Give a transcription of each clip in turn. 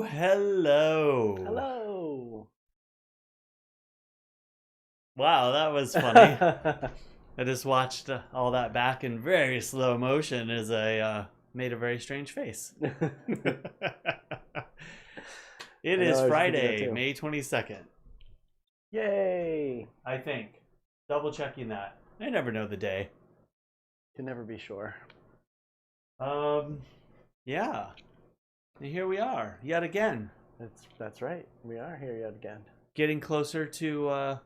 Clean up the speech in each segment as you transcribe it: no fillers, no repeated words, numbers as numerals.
Hello. Hello. Wow, that was funny. I just watched all that back in very slow motion as I made a very strange face. It is Friday, May 22nd. Yay. I think. Double checking that. I never know the day. Can never be sure. Yeah. And here we are, yet again. That's right. We are here yet again. Getting closer to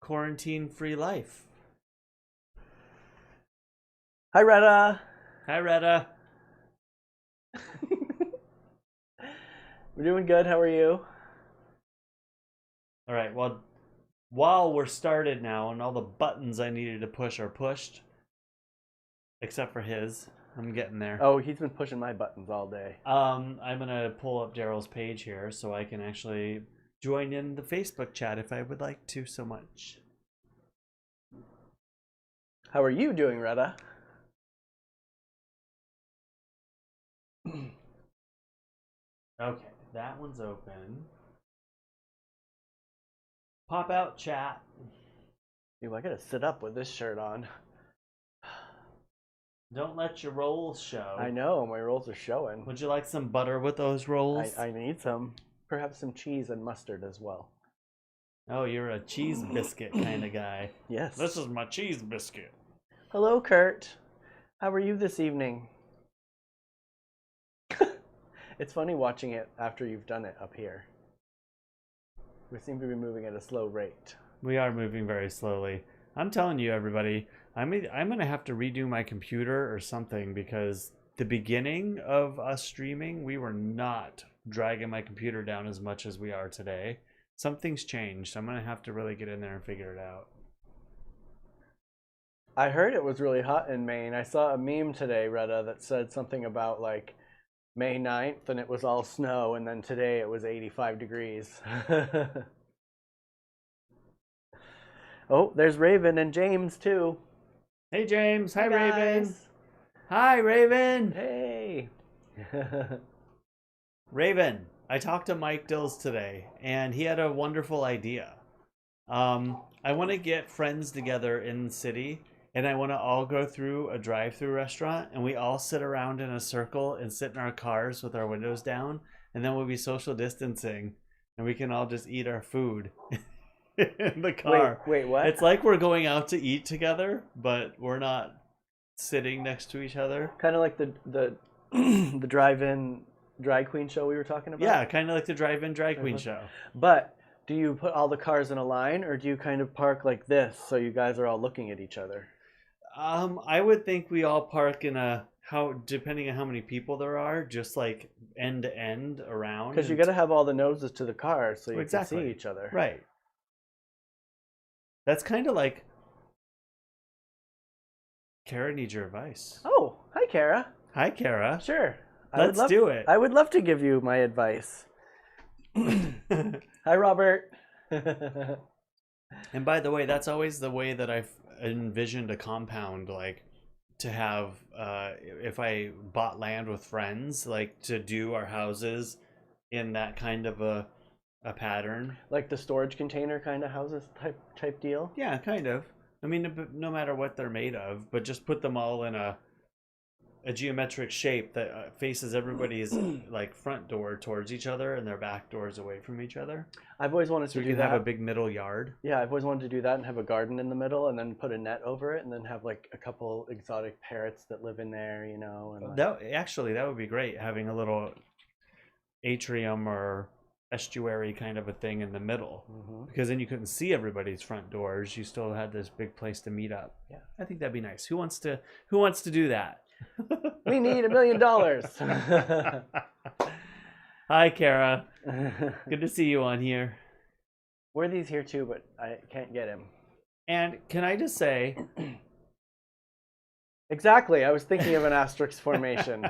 quarantine-free life. Hi, Retta. Hi, Retta. We're doing good. How are you? All right, well, while we're started now and all the buttons I needed to push are pushed, except for his, I'm getting there. Oh, he's been pushing my buttons all day. I'm going to pull up Derrol's page here so I can actually join in the Facebook chat if I would like to so much. How are you doing, Retta? Okay, that one's open. Pop out chat. Ew, I gotta sit up with this shirt on. Don't let your rolls show. I know, my rolls are showing. Would you like some butter with those rolls? I need some. Perhaps some cheese and mustard as well. Oh, you're a cheese biscuit kind of guy. Yes. This is my cheese biscuit. Hello, Kurt. How are you this evening? It's funny watching it after you've done it up here. We seem to be moving at a slow rate. We are moving very slowly. I'm telling you, everybody, I'm going to have to redo my computer or something because the beginning of us streaming, we were not dragging my computer down as much as we are today. Something's changed. I'm going to have to really get in there and figure it out. I heard it was really hot in Maine. I saw a meme today, Retta, that said something about like May 9th and it was all snow, and then today it was 85 degrees. Oh, there's Raven and James too. Hey, James. Hi, Hey, Raven. guys. Hi, Raven. Hey. Raven, I talked to Mike Dills today, and he had a wonderful idea. I want to get friends together in the city, and I want to all go through a drive-through restaurant, and we all sit around in a circle and sit in our cars with our windows down, and then we'll be social distancing, and we can all just eat our food in the car. Wait, what? It's like we're going out to eat together, but we're not sitting next to each other. Kind of like the the drive-in drag queen show we were talking about? Yeah, kind of like the drive-in drag queen show. But do you put all the cars in a line, or do you kind of park like this so you guys are all looking at each other? I would think we all park in depending on how many people there are, just like end to end around. Because you got to have all the noses to the cars so you Exactly. can see each other. Right. That's kind of like, Kara needs your advice. Oh, hi, Kara. Hi, Kara. Sure. Let's do it. I would love to give you my advice. Hi, Robert. And by the way, that's always the way that I've envisioned a compound, like to have, if I bought land with friends, like to do our houses in that kind of a pattern. Like the storage container kind of houses type deal? Yeah, kind of. I mean, no matter what they're made of, but just put them all in a geometric shape that faces everybody's like front door towards each other and their back doors away from each other. I've always wanted So to we do can that. have a big middle yard. Yeah, I've always wanted to do that and have a garden in the middle and then put a net over it and then have like a couple exotic parrots that live in there, you know. And That would be great, having a little atrium or estuary kind of a thing in the middle, because then you couldn't see everybody's front doors. You still had this big place to meet up. Yeah, I think that'd be nice. Who wants to do that? We need $1 million. Hi, Kara. Good to see you on here. Worthy's here too, but I can't get him. And can I just say, exactly, I was thinking of an asterisk formation.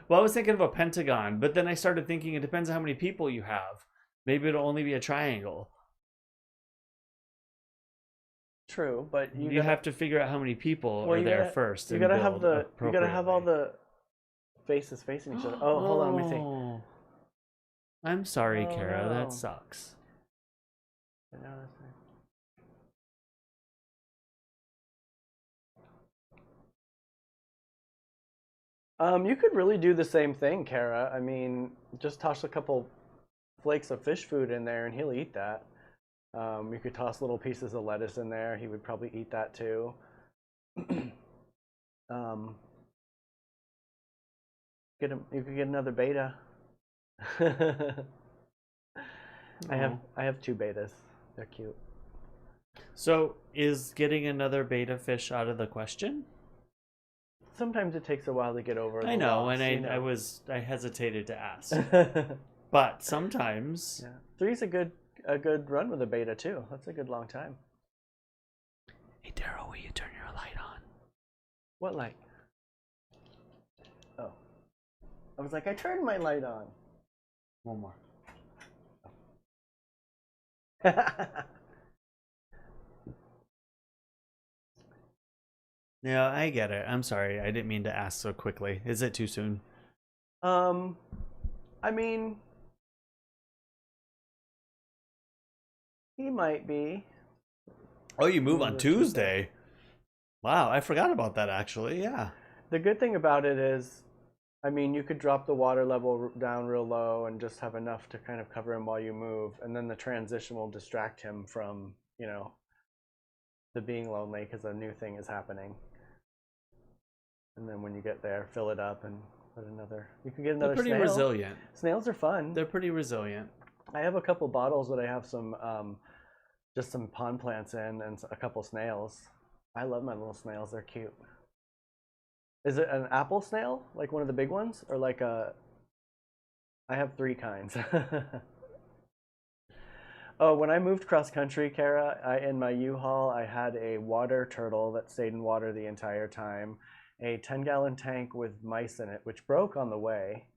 well, I was thinking of a pentagon, but then I started thinking it depends on how many people you have. Maybe it'll only be a triangle. True, but you have to figure out how many people are there first. You gotta have all the faces facing each other. Oh, hold on, let me see. I'm sorry, Oh, Kara. no. That sucks. You could really do the same thing, Kara. I mean, just toss a couple flakes of fish food in there and he'll eat that. You could toss little pieces of lettuce in there. He would probably eat that too. um, you could get another beta. I have 2 betas. They're cute. So, is getting another beta fish out of the question? Sometimes it takes a while to get over the I know, loss, and I hesitated to ask. yeah. But sometimes 3's a good run with a beta too. That's a good long time. Hey Derrol, will you turn your light on? What light? Oh. I was like, I turned my light on. One more. Yeah, I get it. I'm sorry. I didn't mean to ask so quickly. Is it too soon? I mean, he might be. Oh, you move on Tuesday. Wow, I forgot about that actually. Yeah. The good thing about it is, I mean, you could drop the water level down real low and just have enough to kind of cover him while you move, and then the transition will distract him from, the being lonely because a new thing is happening. And then when you get there, fill it up and put another. You can get another. They're pretty snail. resilient. Snails are fun. They're pretty resilient. I have a couple bottles that I have some, just some pond plants in and a couple snails. I love my little snails. They're cute. Is it an apple snail, like one of the big ones, or like a? I have 3 kinds. Oh, when I moved cross country, Kara, in my U-Haul, I had a water turtle that stayed in water the entire time, a 10-gallon tank with mice in it, which broke on the way,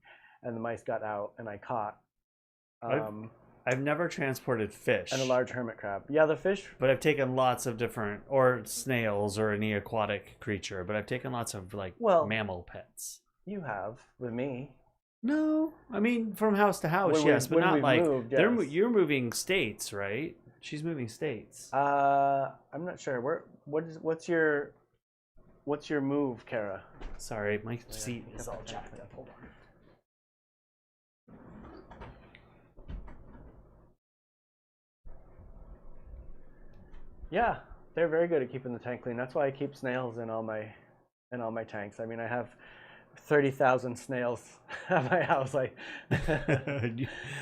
and the mice got out, and I caught. I've never transported fish. And a large hermit crab. Yeah, the fish. But I've taken lots of different, or snails, or any aquatic creature. But I've taken lots of mammal pets. You have with me. No, I mean from house to house, yes, but not like moved, yes. You're moving states, right? She's moving states. I'm not sure. What's your move, Kara? Sorry, my seat is all jacked up. Hold on. Yeah, they're very good at keeping the tank clean. That's why I keep snails in all my tanks. I mean, I have 30,000 snails at my house.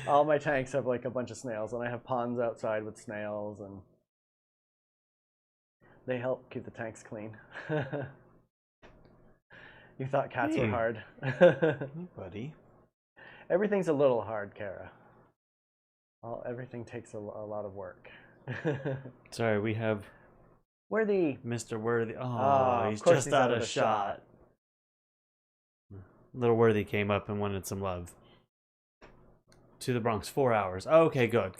All my tanks have like a bunch of snails, and I have ponds outside with snails, and they help keep the tanks clean. You thought cats were hard. Buddy. Everything's a little hard, Kara. Everything takes a lot of work. Sorry, we have Worthy. Mr. Worthy. Oh, he's just out of shot. Little Worthy came up and wanted some love. To the Bronx, 4 hours. Okay, good.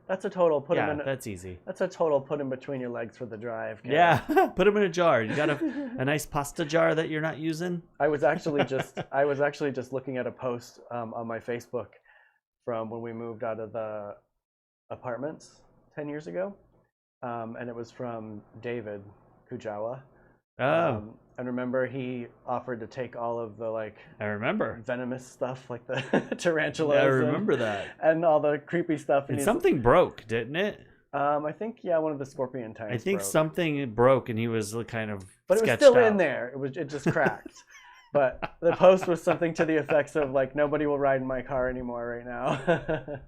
That's a total. That's easy. That's a total. Put him between your legs for the drive. Kara. Yeah, put him in a jar. You got a nice pasta jar that you're not using. I was actually just looking at a post on my Facebook from when we moved out of the apartments 10 years ago, and it was from David Kujawa. Oh. And remember, he offered to take all of the I remember venomous stuff, like the tarantulas. I remember that. And all the creepy stuff. And something broke, didn't it? I think one of the scorpion tanks. I think broke. something broke, and he was kind of. But it was still in there. It just cracked. But the post was something to the effects of nobody will ride in my car anymore right now.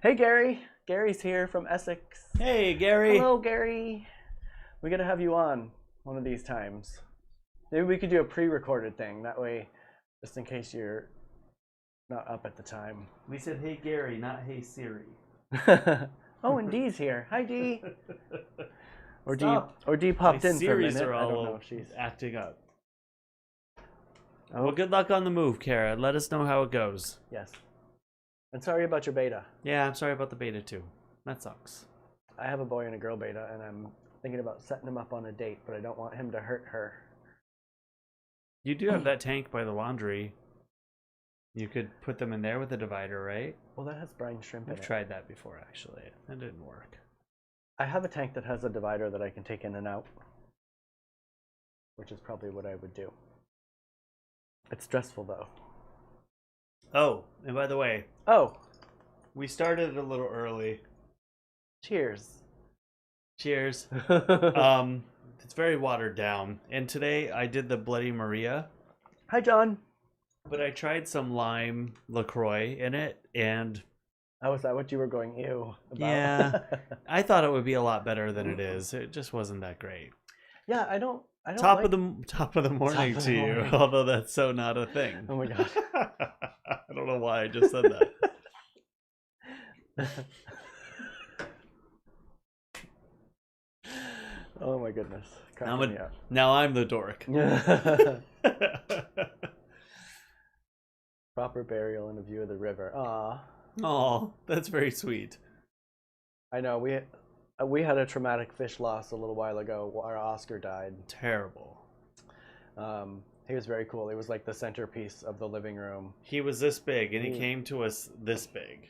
Hey, Gary. Gary's here from Essex. Hey, Gary. Hello, Gary. We got to have you on one of these times. Maybe we could do a pre-recorded thing. That way, just in case you're not up at the time. We said, hey, Gary, not hey, Siri. Oh, and Dee's here. Hi, Dee. Or Dee popped in for a minute. Are all I don't know if she's acting up. Oh. Well, good luck on the move, Kara. Let us know how it goes. Yes. And sorry about your beta. Yeah, I'm sorry about the beta, too. That sucks. I have a boy and a girl beta, and I'm thinking about setting him up on a date, but I don't want him to hurt her. You do have that tank by the laundry. You could put them in there with a divider, right? Well, that has brine shrimp in I've it. tried that before, actually. That didn't work. I have a tank that has a divider that I can take in and out, which is probably what I would do. It's stressful, though. Oh, and by the way, Oh, we started a little early. cheers. Cheers. It's very watered down. And today I did the Bloody Maria, Hi, John. but I tried some lime LaCroix in it, and Oh, is that what you were going ew about? yeah, I thought it would be a lot better than it is. It just wasn't that great. Yeah, I don't Top like... of the morning Top of to the you, morning. although that's so not a thing. Oh my god. I don't know why I just said that. Oh my goodness. Now I'm the dork. Proper burial and a view of the river. Aw. Oh, that's very sweet. I know, we had a traumatic fish loss a little while ago. Our Oscar died. Terrible. He was very cool. He was like the centerpiece of the living room. He was this big, and he came to us this big.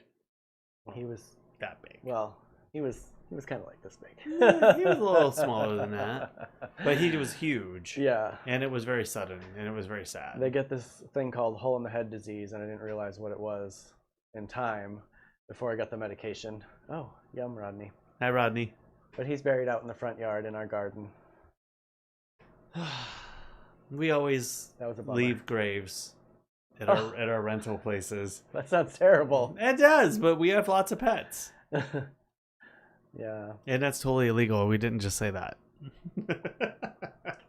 He was That big. well. He was kind of like this big. He was a little smaller than that, but he was huge. Yeah. And it was very sudden, and it was very sad. They get this thing called hole in the head disease, and I didn't realize what it was in time before I got the medication. Oh, yum, Rodney. Hi, Rodney. But he's buried out in the front yard in our garden. We always That was a bummer. leave graves at our rental places. That sounds terrible. It does, but we have lots of pets. Yeah. And that's totally illegal. We didn't just say that.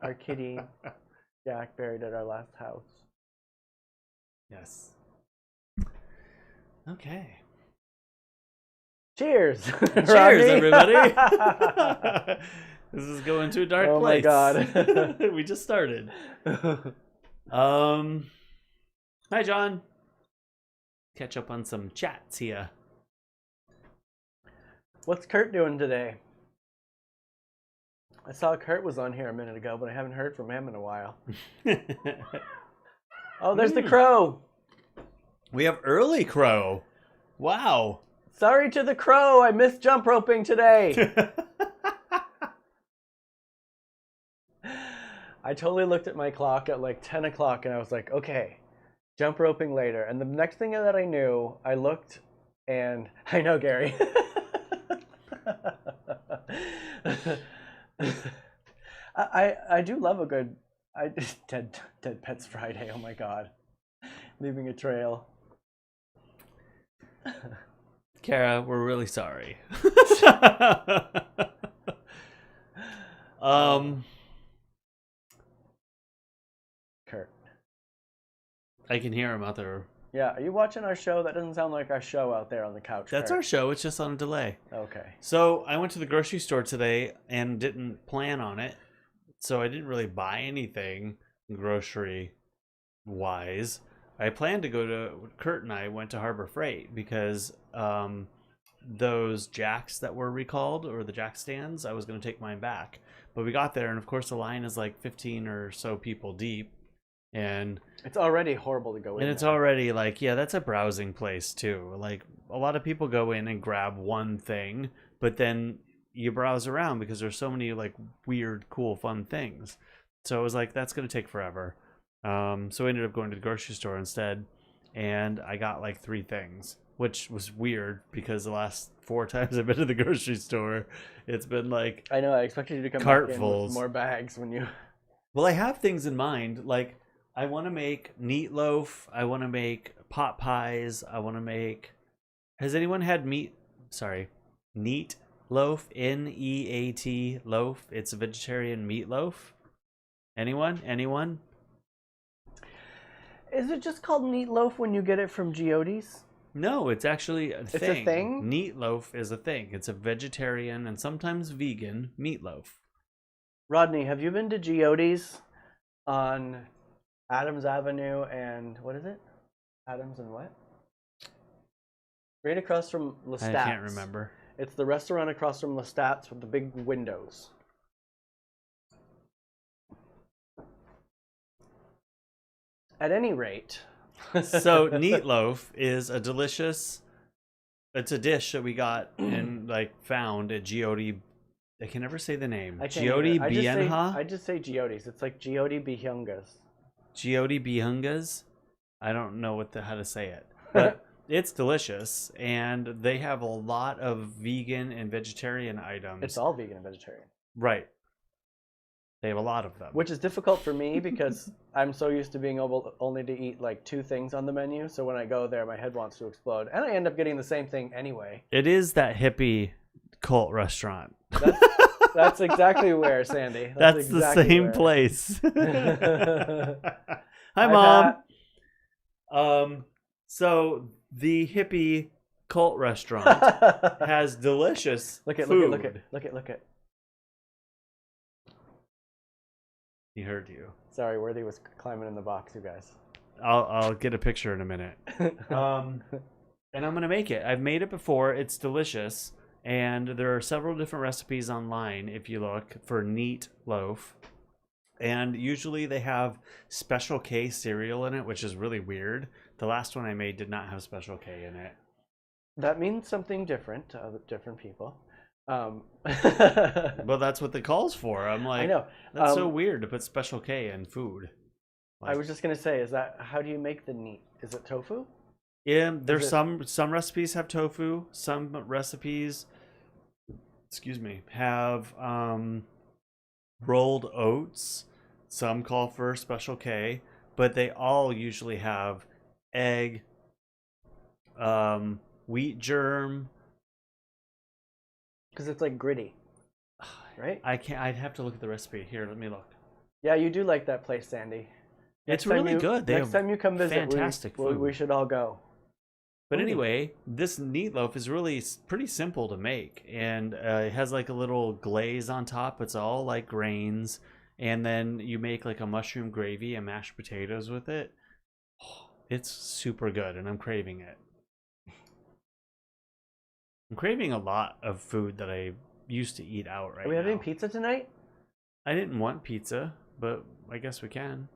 Our kitty, Jack, buried at our last house. Yes. Okay. Cheers! Cheers, Rodney. everybody. This is going to a dark Oh my place. God. We just started. Hi, John. Catch up on some chats here. What's Kurt doing today? I saw Kurt was on here a minute ago, but I haven't heard from him in a while. Oh, there's the crow. We have early crow. Wow. Sorry to the crow. I missed jump roping today. I totally looked at my clock at like 10 o'clock and I was like, okay, jump roping later. And the next thing that I knew, I looked and I know, Gary. I do love a good dead Pets Friday. Oh my God, leaving a trail. Kara, we're really sorry. Kurt. I can hear him out there. Yeah, are you watching our show? That doesn't sound like our show out there on the couch. That's Kurt. our show. It's just on a delay. Okay. So I went to the grocery store today and didn't plan on it. So I didn't really buy anything grocery wise. I planned to go to Kurt and I went to Harbor Freight because those jacks that were recalled, or the jack stands, I was going to take mine back. But we got there, and of course the line is like 15 or so people deep. And it's already horrible to go in. And it's already like, yeah, that's a browsing place too. Like a lot of people go in and grab one thing, but then you browse around because there's so many like weird, cool, fun things. So I was like, that's going to take forever. So I ended up going to the grocery store instead, and I got like 3 things, which was weird because the last 4 times I've been to the grocery store, it's been like, I know, I expected you to come cartfuls. back in with more bags when you... Well, I have things in mind. Like, I want to make meat loaf. I want to make pot pies. I want to make... Has anyone had neat loaf? Neat loaf. It's a vegetarian meatloaf. Anyone? Is it just called meatloaf when you get it from Geodes? No, it's actually a thing. It's a thing? Neat loaf is a thing. It's a vegetarian and sometimes vegan meatloaf. Rodney, have you been to Geodes on Adams Avenue and what is it? Adams and what? Right across from Lestat's. I can't remember. It's the restaurant across from Lestat's with the big windows. At any rate, So meatloaf is a delicious. It's a dish that we got and found at Giodi. I can never say the name. I can't Giodi either. Bienha. I just say Giodi's. It's like Giodi Bihungas. Giodi Bihungas. I don't know how to say it, but it's delicious, and they have a lot of vegan and vegetarian items. It's all vegan and vegetarian. Right. They have a lot of them. Which is difficult for me because I'm so used to being able only to eat like 2 things on the menu. So when I go there, my head wants to explode, and I end up getting the same thing anyway. It is that hippie cult restaurant. That's exactly where, Sandy. That's exactly the same place. Hi, Mom. So the hippie cult restaurant has delicious food. Look at. He heard you. Sorry, Worthy was climbing in the box, you guys. I'll get a picture in a minute. And I'm gonna make it. I've made it before. It's delicious, and there are several different recipes online if you look for neat loaf. And usually they have Special K cereal in it, which is really weird. The last one I made did not have Special K in it. That means something different to different people. Well, that's what the call's for. I'm like, I know. That's so weird to put Special K in food. I was just gonna say, how do you make the neat? Is it tofu? Yeah, there's some recipes have tofu. Some recipes, have rolled oats. Some call for Special K, but they all usually have egg, wheat germ. Because it's like gritty, right? I'd have to look at the recipe. Here, let me look. Yeah, you do like that place, Sandy. It's really good. Next time you come visit, fantastic food. We should all go. But anyway, this neat loaf is really pretty simple to make, and it has like a little glaze on top. It's all like grains, and then you make like a mushroom gravy and mashed potatoes with it. Oh, it's super good, and I'm craving it. I'm craving a lot of food that I used to eat out right now. Are we having pizza tonight? I didn't want pizza, but I guess we can.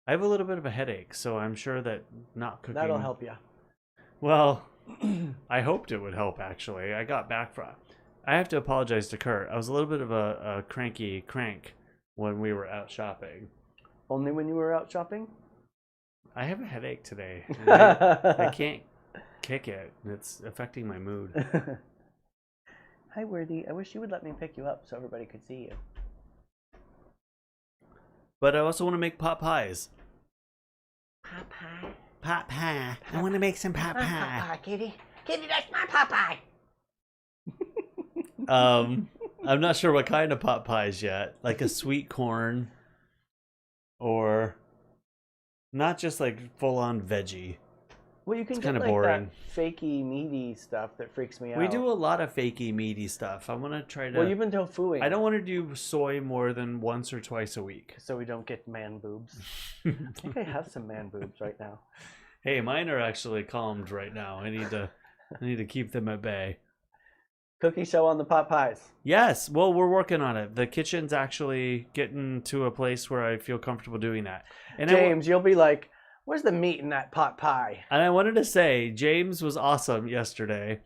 I have a little bit of a headache, so I'm sure that not cooking... That'll help you. Well, I hoped it would help, actually. I got back from... I have to apologize to Kurt. I was a little bit of a cranky crank when we were out shopping. Only when you were out shopping? I have a headache today. I can't kick it. It's affecting my mood. Hi, Worthy. I wish you would let me pick you up so everybody could see you. But I also want to make pot pies. Pot pie? Pot pie. I want to make some pot pie. Pot pie, Kitty. Kitty, that's my pot pie. I'm not sure what kind of pot pies yet. Like a sweet corn, or not just like full on veggie. Well, you can It's get kinda like boring. that fakey meaty stuff that freaks me out. We do a lot of fakey meaty stuff. I want to try to. Well, you've been tofuing. I don't want to do soy more than once or twice a week. So we don't get man boobs. I think I have some man boobs right now. Hey, mine are actually calmed right now. I need to keep them at bay. Cookie show on the pot pies. Yes, well, we're working on it. The kitchen's actually getting to a place where I feel comfortable doing that. And James, you'll be like, "Where's the meat in that pot pie?" And I wanted to say, James was awesome yesterday.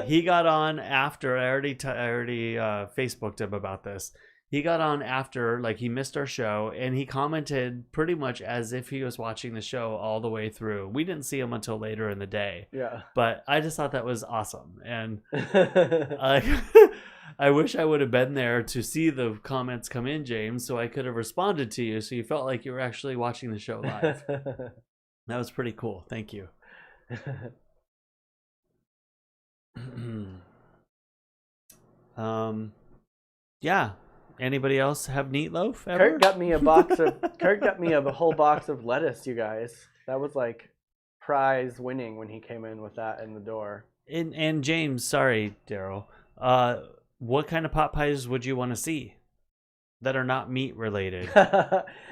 He got on after I already Facebooked him about this. He got on after, like, he missed our show, and he commented pretty much as if he was watching the show all the way through. We didn't see him until later in the day. Yeah. But I just thought that was awesome. And I wish I would have been there to see the comments come in, James, so I could have responded to you, so you felt like you were actually watching the show live. That was pretty cool. Thank you. Yeah. Anybody else have neat loaf ever? Kurt got me a whole box of lettuce, you guys. That was like prize winning when he came in with that in the door. And James, sorry, Derrol. What kind of pot pies would you want to see that are not meat related?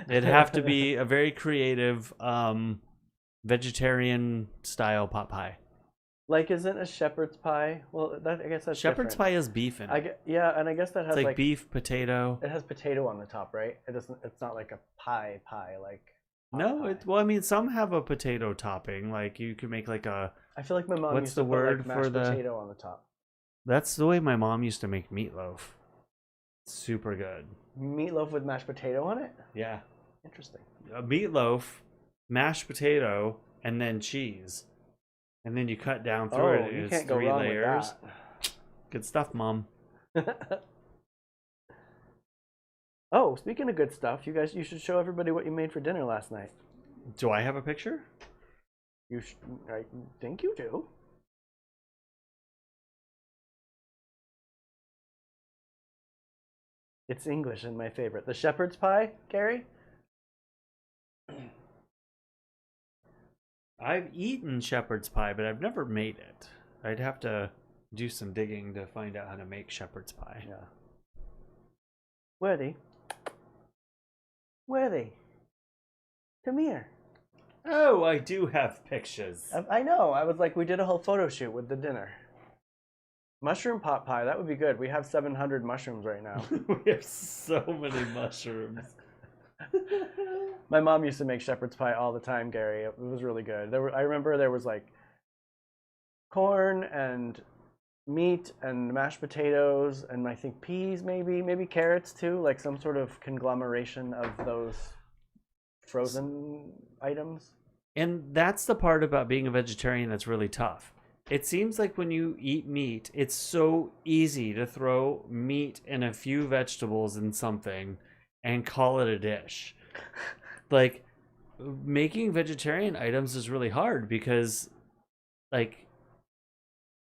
It'd have to be a very creative vegetarian style pot pie. Like, isn't a shepherd's pie? Well, I guess that's shepherd's different. pie has beef in it. Yeah, and I guess that has it's like beef, potato. It has potato on the top, right? It's not like a pie like. No, pie. well, I mean, some have a potato topping. Like you could make like a. I feel like my mom What's used the to word put like for mashed the- potato on the top. That's the way my mom used to make meatloaf. Super good. Meatloaf with mashed potato on it? Yeah. Interesting. A meatloaf, mashed potato, and then cheese. And then you cut down through Oh, it. you It's can't go 3 wrong layers. Good stuff, Mom. with that. Oh, speaking of good stuff, you should show everybody what you made for dinner last night. Do I have a picture? I think you do. It's English and my favorite. The shepherd's pie, Gary? I've eaten shepherd's pie, but I've never made it. I'd have to do some digging to find out how to make shepherd's pie. Yeah. Worthy. Worthy. Come here. Oh, I do have pictures. I know. I was like, we did a whole photo shoot with the dinner. Mushroom pot pie. That would be good. We have 700 mushrooms right now. We have so many mushrooms. My mom used to make shepherd's pie all the time, Gary. It was really good. I remember there was like corn and meat and mashed potatoes and I think peas, maybe carrots too, like some sort of conglomeration of those frozen items. And that's the part about being a vegetarian that's really tough. It seems like when you eat meat, it's so easy to throw meat and a few vegetables in something and call it a dish. Like, making vegetarian items is really hard because, like,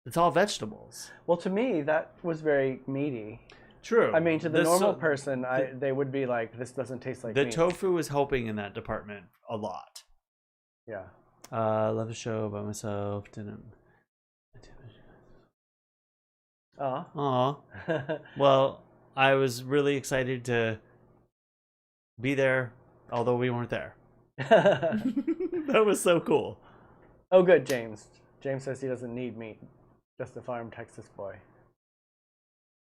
it's all vegetables. Well, to me, that was very meaty. True. I mean, to the normal person, they would be like, this doesn't taste like the meat. tofu is helping in that department a lot. Yeah. Love the show by myself. Didn't. Aw. Well, I was really excited to be there, although we weren't there. That was so cool. Oh, good, James. James says he doesn't need meat. Just a farm Texas boy.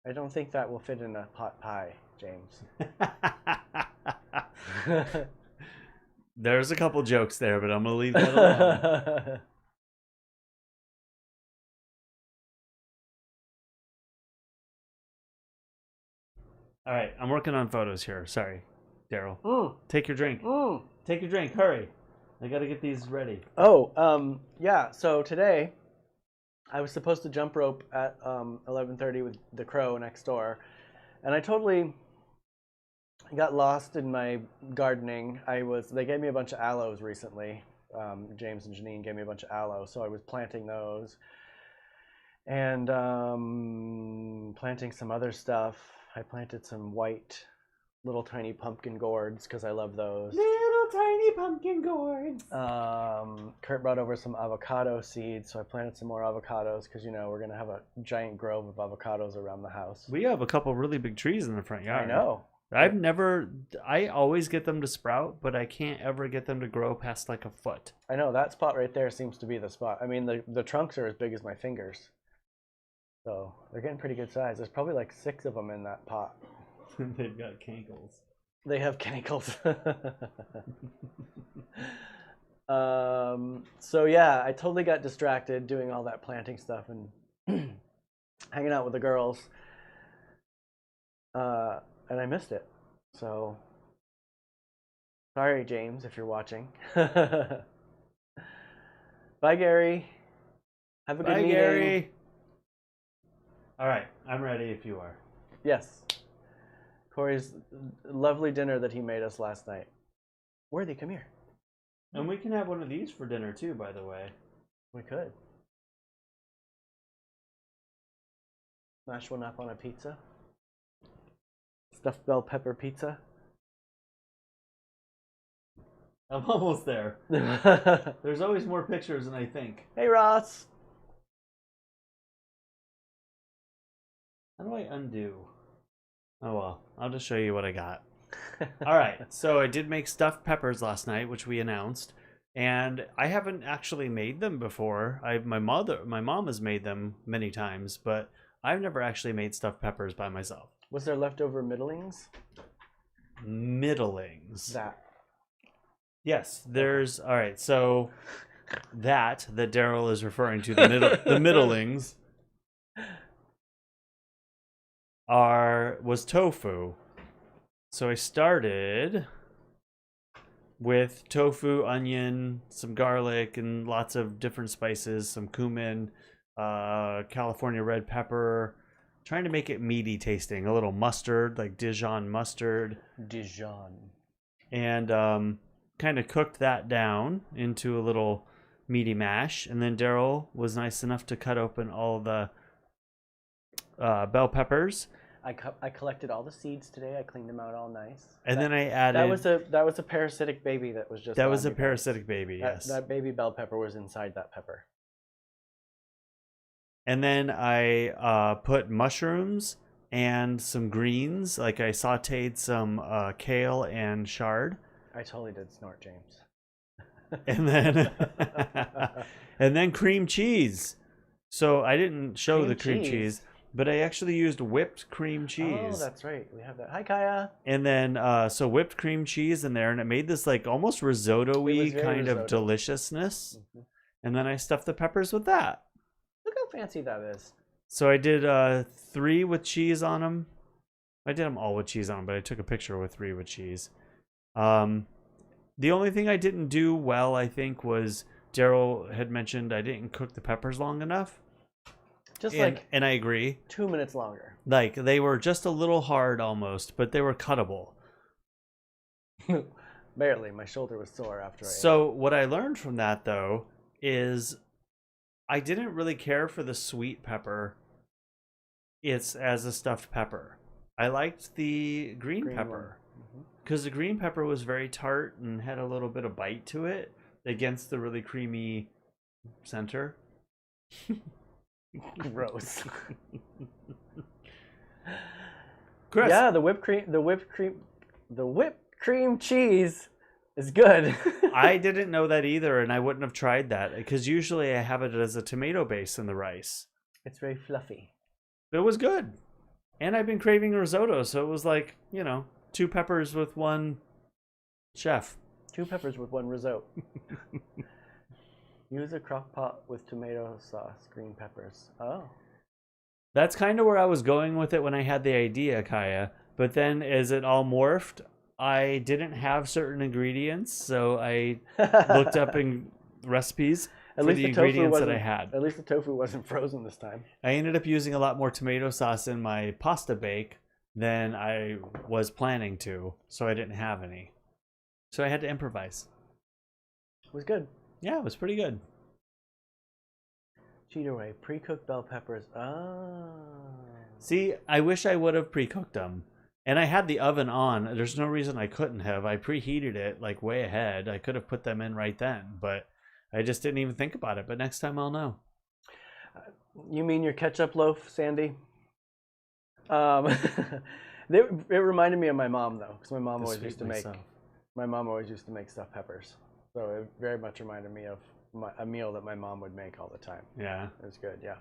I don't think that will fit in a pot pie, James. There's a couple jokes there, but I'm going to leave that alone. All right, I'm working on photos here. Sorry, Derrol. Take your drink. Take your drink. Hurry. I got to get these ready. Oh, yeah. So today, I was supposed to jump rope at 11:30 with the crow next door, and I totally got lost in my gardening. They gave me a bunch of aloes recently. James and Janine gave me a bunch of aloe, so I was planting those and planting some other stuff. I planted some white little tiny pumpkin gourds because I love those. Little tiny pumpkin gourds. Kurt brought over some avocado seeds, so I planted some more avocados because, we're going to have a giant grove of avocados around the house. We have a couple really big trees in the front yard. I know. I always get them to sprout, but I can't ever get them to grow past like a foot. I know, that spot right there seems to be the spot. I mean, the trunks are as big as my fingers. So they're getting pretty good size. There's probably like 6 of them in that pot. They've got cankles. They have cankles. So yeah, I totally got distracted doing all that planting stuff and hanging out with the girls. And I missed it. So sorry, James, if you're watching. Bye, Gary. Have a good meeting. Gary. All right, I'm ready if you are. Yes. Cory's lovely dinner that he made us last night. Worthy, come here. And we can have one of these for dinner too, by the way. We could. Smash one up on a pizza. Stuffed bell pepper pizza. I'm almost there. There's always more pictures than I think. Hey, Ross. How do I undo? Oh well, I'll just show you what I got. All right, so I did make stuffed peppers last night, which we announced, and I haven't actually made them before. My mom has made them many times, but I've never actually made stuffed peppers by myself. Was there leftover middlings? Middlings. That. Yes, there's all right. So that Derrol is referring to, the middlings was tofu. So I started with tofu, onion, some garlic, and lots of different spices, some cumin, California red pepper, trying to make it meaty tasting, a little mustard, like Dijon mustard. Dijon. And kind of cooked that down into a little meaty mash. And then Derrol was nice enough to cut open all the bell peppers. I collected all the seeds today. I cleaned them out all nice. And then I added... That was a parasitic baby that was just... That was a parasitic baby, yes. That baby bell pepper was inside that pepper. And then I put mushrooms and some greens. Like I sauteed some kale and chard. I totally did snort, James. And then and then cream cheese. So I didn't show the cream cheese, but I actually used whipped cream cheese. Oh, that's right. We have that. Hi, Kaya. And then so whipped cream cheese in there, and it made this like almost risotto-y kind of deliciousness. Mm-hmm. And then I stuffed the peppers with that. Look how fancy that is. So I did 3 with cheese on them. I did them all with cheese on them, but I took a picture with 3 with cheese. The only thing I didn't do well, I think, was Derrol had mentioned I didn't cook the peppers long enough. And I agree. 2 minutes longer. Like they were just a little hard almost, but they were cuttable. Barely. My shoulder was sore after I ate. What I learned from that though is I didn't really care for the sweet pepper. It's as a stuffed pepper. I liked the green pepper because the green pepper was very tart and had a little bit of bite to it against the really creamy center. Gross. Chris. Yeah, the whipped cream cheese is good. I didn't know that either, and I wouldn't have tried that because usually I have it as a tomato base in the rice. It's very fluffy. It was good, and I've been craving risotto, so it was like 2 peppers with 1 chef. 2 peppers with 1 risotto. Use a crock pot with tomato sauce, green peppers. Oh. That's kind of where I was going with it when I had the idea, Kaya. But then as it all morphed, I didn't have certain ingredients, so I looked up in recipes for the ingredients that I had. At least the tofu wasn't frozen this time. I ended up using a lot more tomato sauce in my pasta bake than I was planning to, so I didn't have any. So I had to improvise. It was good. Yeah, it was pretty good. Cheater way, pre-cooked bell peppers. Ah. See, I wish I would have pre-cooked them. And I had the oven on. There's no reason I couldn't have. I preheated it like way ahead. I could have put them in right then, but I just didn't even think about it. But next time I'll know. You mean your ketchup loaf, Sandy? It reminded me of my mom though, because my mom always used to make stuffed peppers. So it very much reminded me of a meal that my mom would make all the time. Yeah. It was good, yeah.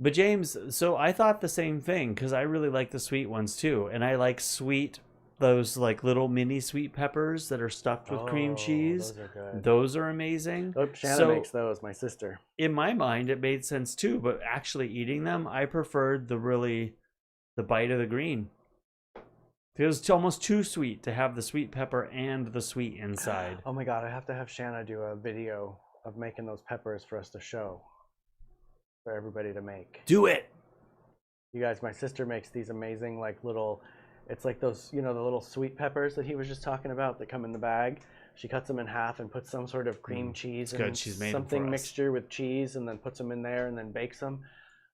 But James, so I thought the same thing because I really like the sweet ones too. And I like those like little mini sweet peppers that are stuffed with cream cheese. Those are good. Those are amazing. Oh, Shanna makes those, my sister. In my mind, it made sense too. But actually eating them, I preferred the bite of the green. It was almost too sweet to have the sweet pepper and the sweet inside. Oh my God, I have to have Shanna do a video of making those peppers for us to show. For everybody to make. Do it! You guys, my sister makes these amazing like little, it's like those, the little sweet peppers that he was just talking about that come in the bag. She cuts them in half and puts some sort of cream cheese and something mixture with cheese and then puts them in there and then bakes them.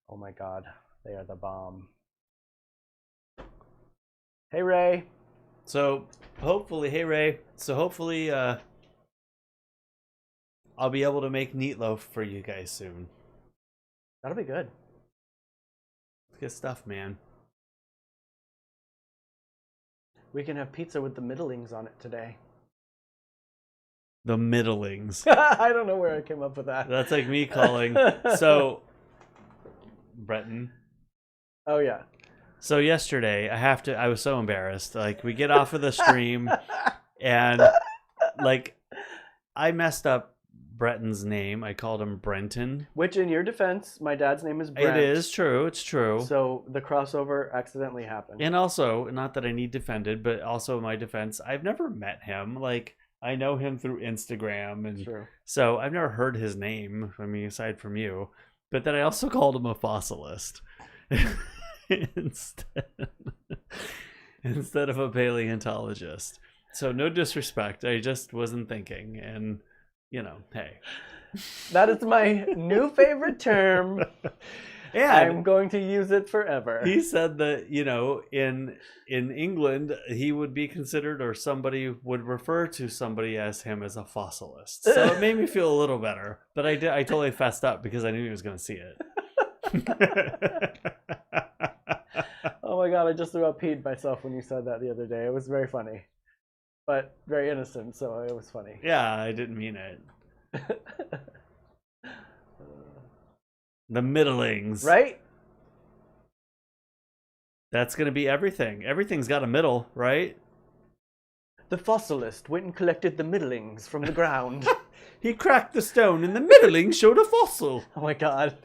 Oh my God, they are the bomb. Hey Ray. So hopefully, I'll be able to make meatloaf for you guys soon. That'll be good. Good stuff, man. We can have pizza with the middlings on it today. The middlings. I don't know where I came up with that. That's like me calling. So, Breton. Oh, yeah. So yesterday, I was so embarrassed. Like, we get off of the stream, and like I messed up Breton's name. I called him Brenton. Which, in your defense, my dad's name is Brent. It is true. It's true. So the crossover accidentally happened. And also, not that I need defended, but also in my defense, I've never met him. Like, I know him through Instagram, and True. so I've never heard his name. I mean, aside from you, but then I also called him a fossilist instead of a paleontologist. So no disrespect. I just wasn't thinking, and hey. That is my new favorite term. Yeah, I'm going to use it forever. he said that in England he would be considered, or somebody would refer to somebody as him as a fossilist. So it made me feel a little better. But I totally fessed up because I knew he was going to see it. Oh my god, I just about peed myself when you said that the other day. It was very funny, but very innocent, so it was funny. Yeah, I didn't mean it. The middlings. Right? That's going to be everything. Everything's got a middle, right? The fossilist went and collected the middlings from the ground. He cracked the stone and the middling showed a fossil. Oh my god.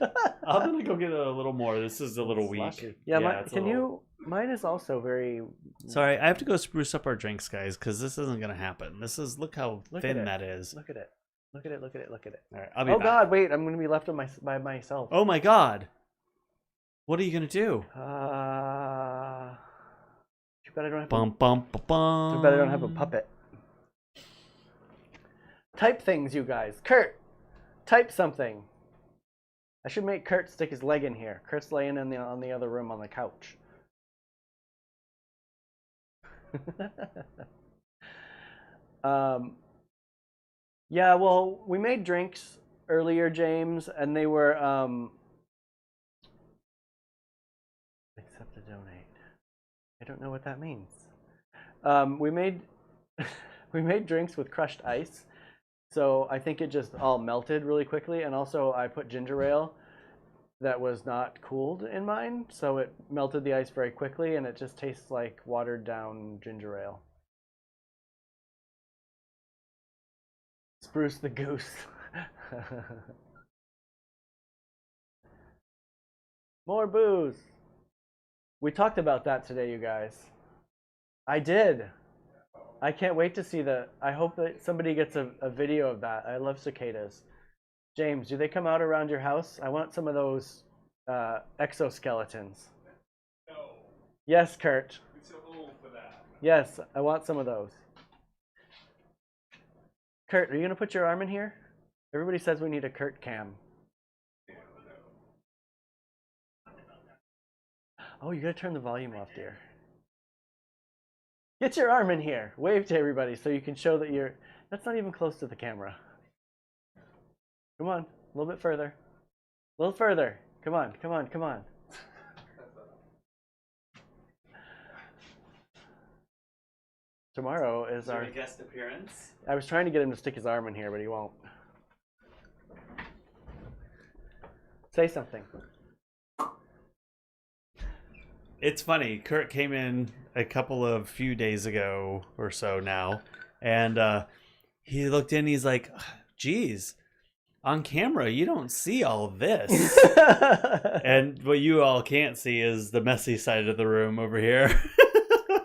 I'm going to go get a little more. This is a little weak. Yeah, it's a little... mine is also very... Sorry, I have to go spruce up our drinks, guys, because this isn't going to happen. Look how thin that is. Look at it. Look at it, look at it, look at it. All right, I'll be oh back. god, wait, I'm going to be left by myself. Oh my god. What are you going to do? Too bad I don't have Bum, bum, bum, bum. Too bad I don't have a puppet. Type things, you guys. Kurt, type something. I should make Kurt stick his leg in here. Kurt's laying in on the other room on the couch. Yeah, well, we made drinks earlier, James, and they were accept to donate. I don't know what that means. We made we made drinks with crushed ice, so I think it just all melted really quickly. And also, I put ginger ale that was not cooled in mine, so it melted the ice very quickly, and it just tastes like watered down ginger ale. Spruce the goose. More booze. We talked about that today, you guys. I did. I can't wait to see I hope that somebody gets a video of that. I love cicadas. James, do they come out around your house? I want some of those exoskeletons. No. Yes, Kurt. I'm so old for that. Yes, I want some of those. Kurt, are you going to put your arm in here? Everybody says we need a Kurt cam. Oh, you got to turn the volume off, dear. Get your arm in here. Wave to everybody so you can show that you're... That's not even close to the camera. Come on, a little bit further. A little further. Come on, come on, come on. Tomorrow is our guest appearance. I was trying to get him to stick his arm in here, but he won't. Say something. It's funny. Kurt came in a few days ago or so now, and he looked in. He's like, "Geez, on camera you don't see all this." And what you all can't see is the messy side of the room over here.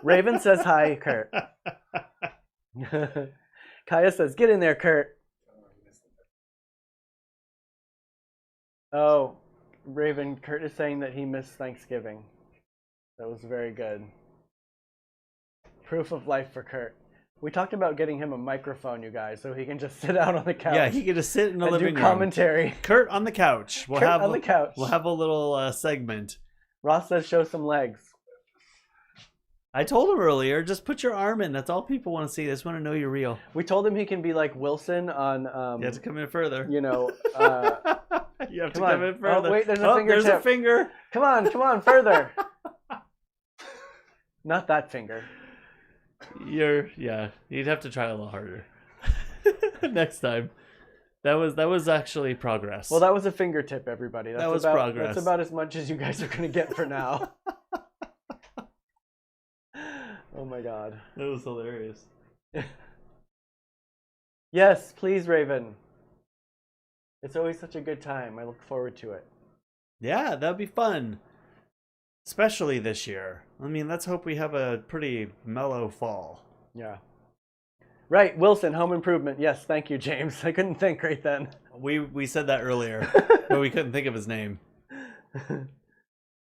Raven says hi, Kurt. Kaya says, "Get in there, Kurt." Oh, Raven, Kurt is saying that he missed Thanksgiving. That was very good. Proof of life for Kurt. We talked about getting him a microphone, you guys, so he can just sit out on the couch. Yeah, he can just sit in the and living do room. commentary. Kurt on the couch. Kurt on the couch. We'll have a little segment. Ross says, "Show some legs." I told him earlier, just put your arm in. That's all people want to see. They just want to know you're real. We told him he can be like Wilson on. You have to come in further. You know. You have to Come on. come in further. Oh, wait, there's a fingertip. There's a finger. Come on, further. Not that finger. You'd have to try a little harder next time. That was actually progress. Well, that was a fingertip, everybody. That was progress. That's about as much as you guys are going to get for now. Oh my god. That was hilarious. Yes, please, Raven. It's always such a good time. I look forward to it. Yeah, that'd be fun. Especially this year. I mean, let's hope we have a pretty mellow fall. Yeah. Right, Wilson, Home Improvement. Yes, thank you, James. I couldn't think right then. We said that earlier, but we couldn't think of his name.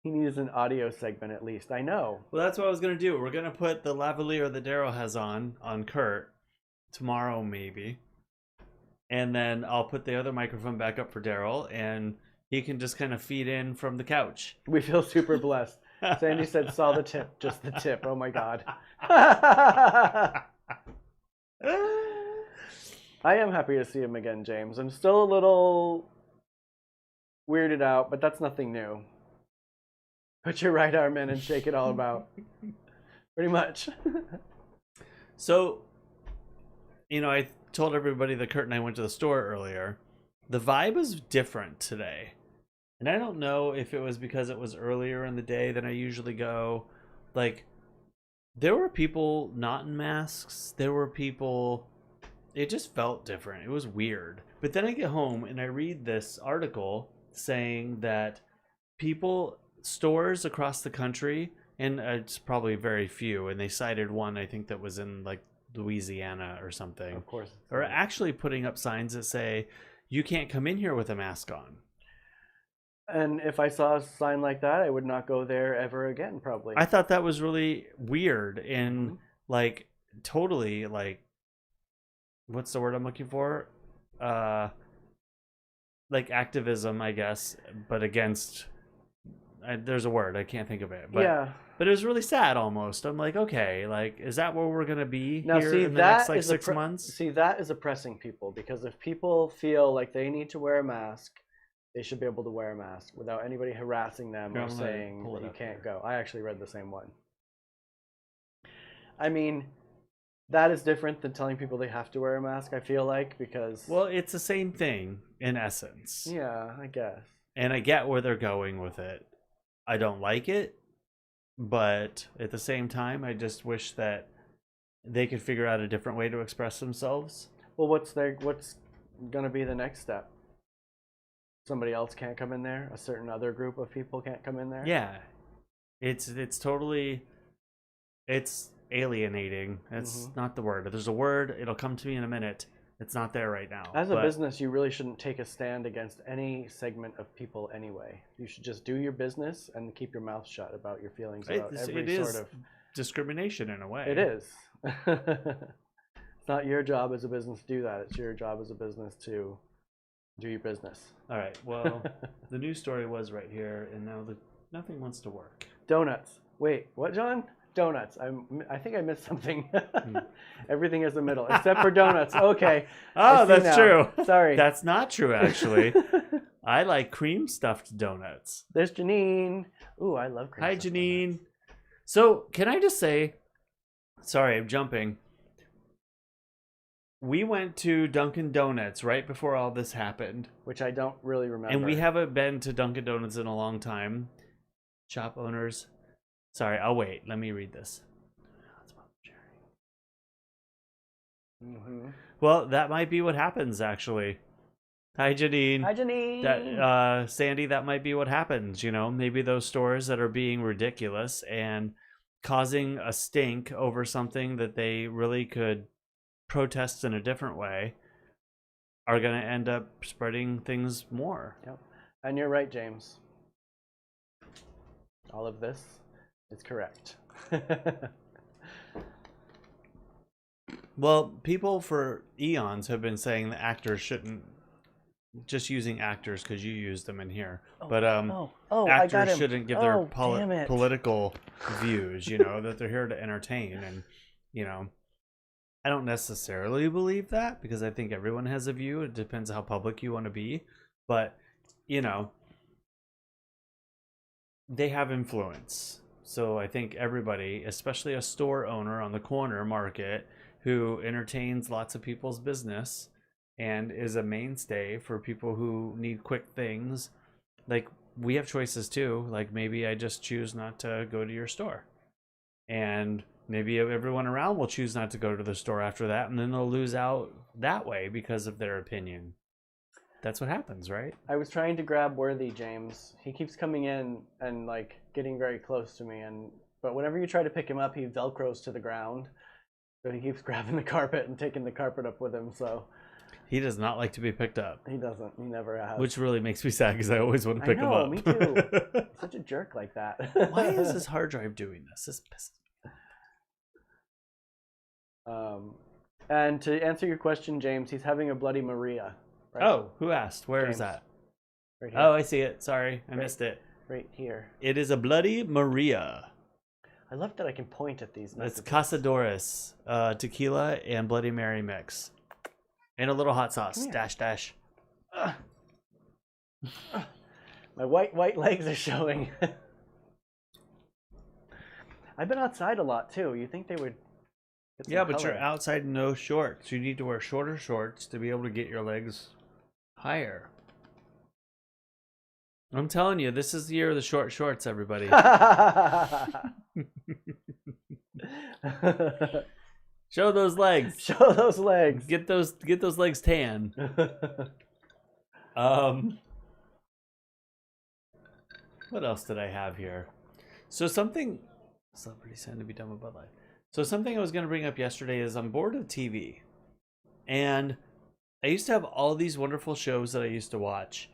He needs an audio segment at least. I know. Well, that's what I was going to do. We're going to put the lavalier that Derrol has on Kurt tomorrow, maybe. And then I'll put the other microphone back up for Derrol, and he can just kind of feed in from the couch. We feel super blessed. Sandy said, saw the tip, just the tip. Oh my God. I am happy to see him again, James. I'm still a little weirded out, but that's nothing new. Put your right arm in and shake it all about. Pretty much. So, I told everybody that Kurt and I went to the store earlier. The vibe is different today. And I don't know if it was because it was earlier in the day than I usually go. Like, there were people not in masks. There were people... It just felt different. It was weird. But then I get home and I read this article saying that stores across the country, and it's probably very few, and they cited one, I think, that was in like Louisiana or something. Of course. Are actually putting up signs that say, you can't come in here with a mask on. And if I saw a sign like that, I would not go there ever again, probably. I thought that was really weird and like totally like, what's the word I'm looking for? Like activism, I guess, but against... there's a word, I can't think of it. But, yeah. But it was really sad almost. I'm like, okay, like, is that where we're going to be now, here see, in the next like 6 months? See, that is oppressing people, because if people feel like they need to wear a mask, they should be able to wear a mask without anybody harassing them or saying that you can't go. I actually read the same one. I mean, that is different than telling people they have to wear a mask, I feel like, because... Well, it's the same thing in essence. Yeah, I guess. And I get where they're going with it. I don't like it, but at the same time, I just wish that they could figure out a different way to express themselves. Well, what's going to be the next step? Somebody else can't come in there? A certain other group of people can't come in there? Yeah. It's totally... It's alienating. That's not the word. There's a word. It'll come to me in a minute. It's not there right now. As a business, you really shouldn't take a stand against any segment of people anyway. You should just do your business and keep your mouth shut about your feelings about every sort of... discrimination in a way. It is. It's not your job as a business to do that. It's your job as a business to do your business. All right. Well, the news story was right here, and now nothing wants to work. Donuts. Wait, what, John? Donuts. I think I missed something. Everything is the middle, except for donuts. Okay. Oh, that's true. Sorry. That's not true, actually. I like cream stuffed donuts. There's Janine. Ooh, I love cream. Hi, stuffed Janine. donuts. So, can I just say, sorry, I'm jumping. We went to Dunkin' Donuts right before all this happened. Which I don't really remember. And we haven't been to Dunkin' Donuts in a long time. Shop owners. Sorry, I'll wait. Let me read this. Well, that might be what happens, actually. Hi, Janine. Hi, Janine. Sandy, that might be what happens. Maybe those stores that are being ridiculous and causing a stink over something that they really could protest in a different way are going to end up spreading things more. Yep. And you're right, James. All of this is correct. Well, people for eons have been saying that actors shouldn't, just using actors because you used them in here, but actors shouldn't give their political views, that they're here to entertain. And, I don't necessarily believe that, because I think everyone has a view. It depends how public you want to be. But, they have influence. So I think everybody, especially a store owner on the corner market who entertains lots of people's business and is a mainstay for people who need quick things, like, we have choices too. Like, maybe I just choose not to go to your store. And Maybe everyone around will choose not to go to the store after that, and then they'll lose out that way because of their opinion. That's what happens, right? I was trying to grab Worthy, James. He keeps coming in and like getting very close to me, but whenever you try to pick him up, he velcros to the ground. So he keeps grabbing the carpet and taking the carpet up with him. So He does not like to be picked up. he doesn't. He never has. Which really makes me sad because I always want to pick him know, up. me too. Such a jerk like that. Why is this hard drive doing this? This pisses me. And to answer your question, James, he's having a Bloody Maria. Right? Oh, who asked? Where is James. that? Right here. Oh, I see it. Sorry, I missed it. Right here. It is a Bloody Maria. I love that I can point at these messages. It's Casadores, tequila and Bloody Mary mix. And a little hot sauce. Dash, dash. My white legs are showing. I've been outside a lot too. You think they would get some Yeah, but color. you're outside in no shorts. You need to wear shorter shorts to be able to get your legs higher. I'm telling you, this is the year of the short shorts, everybody. Show those legs. Show those legs. Get those legs tan. What else did I have here? So something celebrity signed to be done with Bud Light. So something I was going to bring up yesterday is I'm bored of TV. And I used to have all these wonderful shows that I used to watch.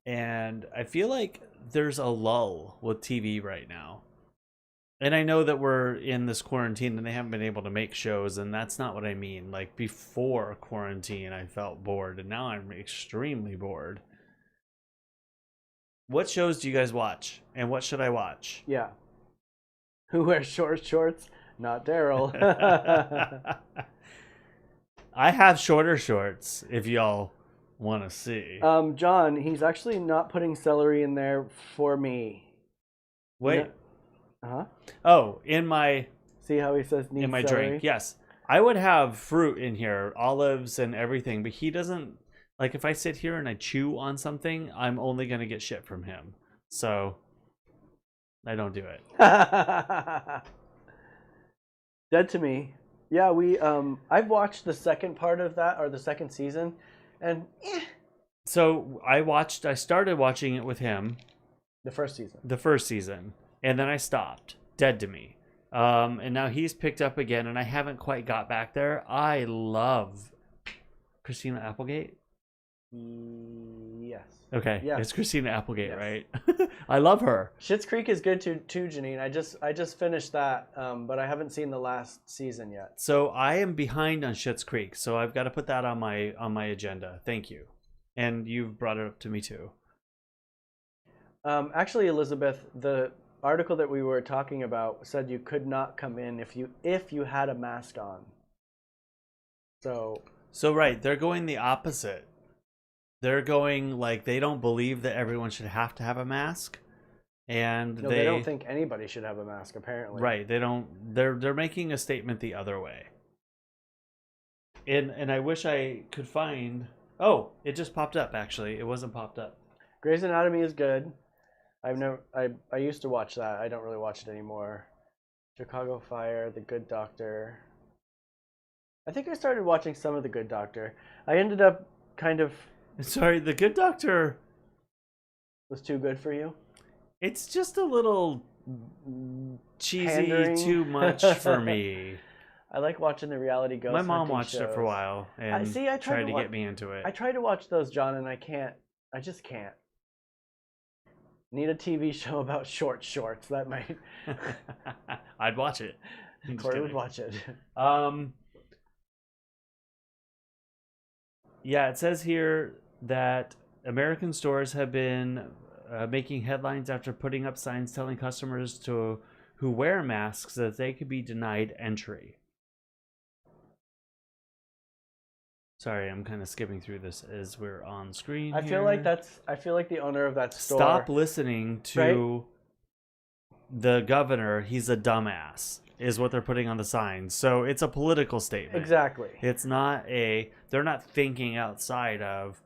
And I feel like there's a lull with TV right now. And I know that we're in this quarantine and they haven't been able to make shows, and that's not what I mean. Like before quarantine, I felt bored, and now I'm extremely bored. What shows do you guys watch, and what should I watch? Yeah. Who wears short shorts? Not Derrol. I have shorter shorts, if y'all want to see. John, he's actually not putting celery in there for me. Wait. Uh-huh. Oh, in my See how he says needs in my celery? drink, yes. I would have fruit in here, olives and everything, but he doesn't. Like, if I sit here and I chew on something, I'm only going to get shit from him. So, I don't do it. Dead to me. Yeah, I've watched the second part of that, or the second season, and So, I started watching it with him. the first season. The first season. And then I stopped. Dead to me. And now he's picked up again, and I haven't quite got back there. I love Christina Applegate. Yes. Okay, Yes. it's Christina Applegate, Yes. right? I love her. Schitt's Creek is good too, Janine. I just finished that, but I haven't seen the last season yet. So I am behind on Schitt's Creek, so I've got to put that on my agenda. Thank you, and you've brought it up to me too. Actually, Elizabeth, the article that we were talking about said you could not come in if you had a mask on. So right, they're going the opposite. They're going like they don't believe that everyone should have to have a mask, and no, they don't think anybody should have a mask. Apparently, right. They don't. They're making a statement the other way. And I wish I could find. Oh, it just popped up. Actually, it wasn't popped up. Grey's Anatomy is good. I used to watch that. I don't really watch it anymore. Chicago Fire, The Good Doctor. I think I started watching some of The Good Doctor. I ended up kind of. Sorry, The Good Doctor Was too good for you? It's just a little cheesy, Pandering. too much for me. I like watching the reality ghost My mom hunting watched it for a shows. while and I tried to get me into it. I try to watch those, John, and I can't. I just can't. Need a TV show about short shorts. That might. I'd watch it. I'm just Cory would kidding. watch it. Yeah, it says here that American stores have been making headlines after putting up signs telling customers who wear masks that they could be denied entry. Sorry, I'm kind of skipping through this as we're on screen. I feel like the owner of that store. Stop listening to the governor. He's a dumbass, is what they're putting on the signs. So it's a political statement. Exactly. It's not they're not thinking outside of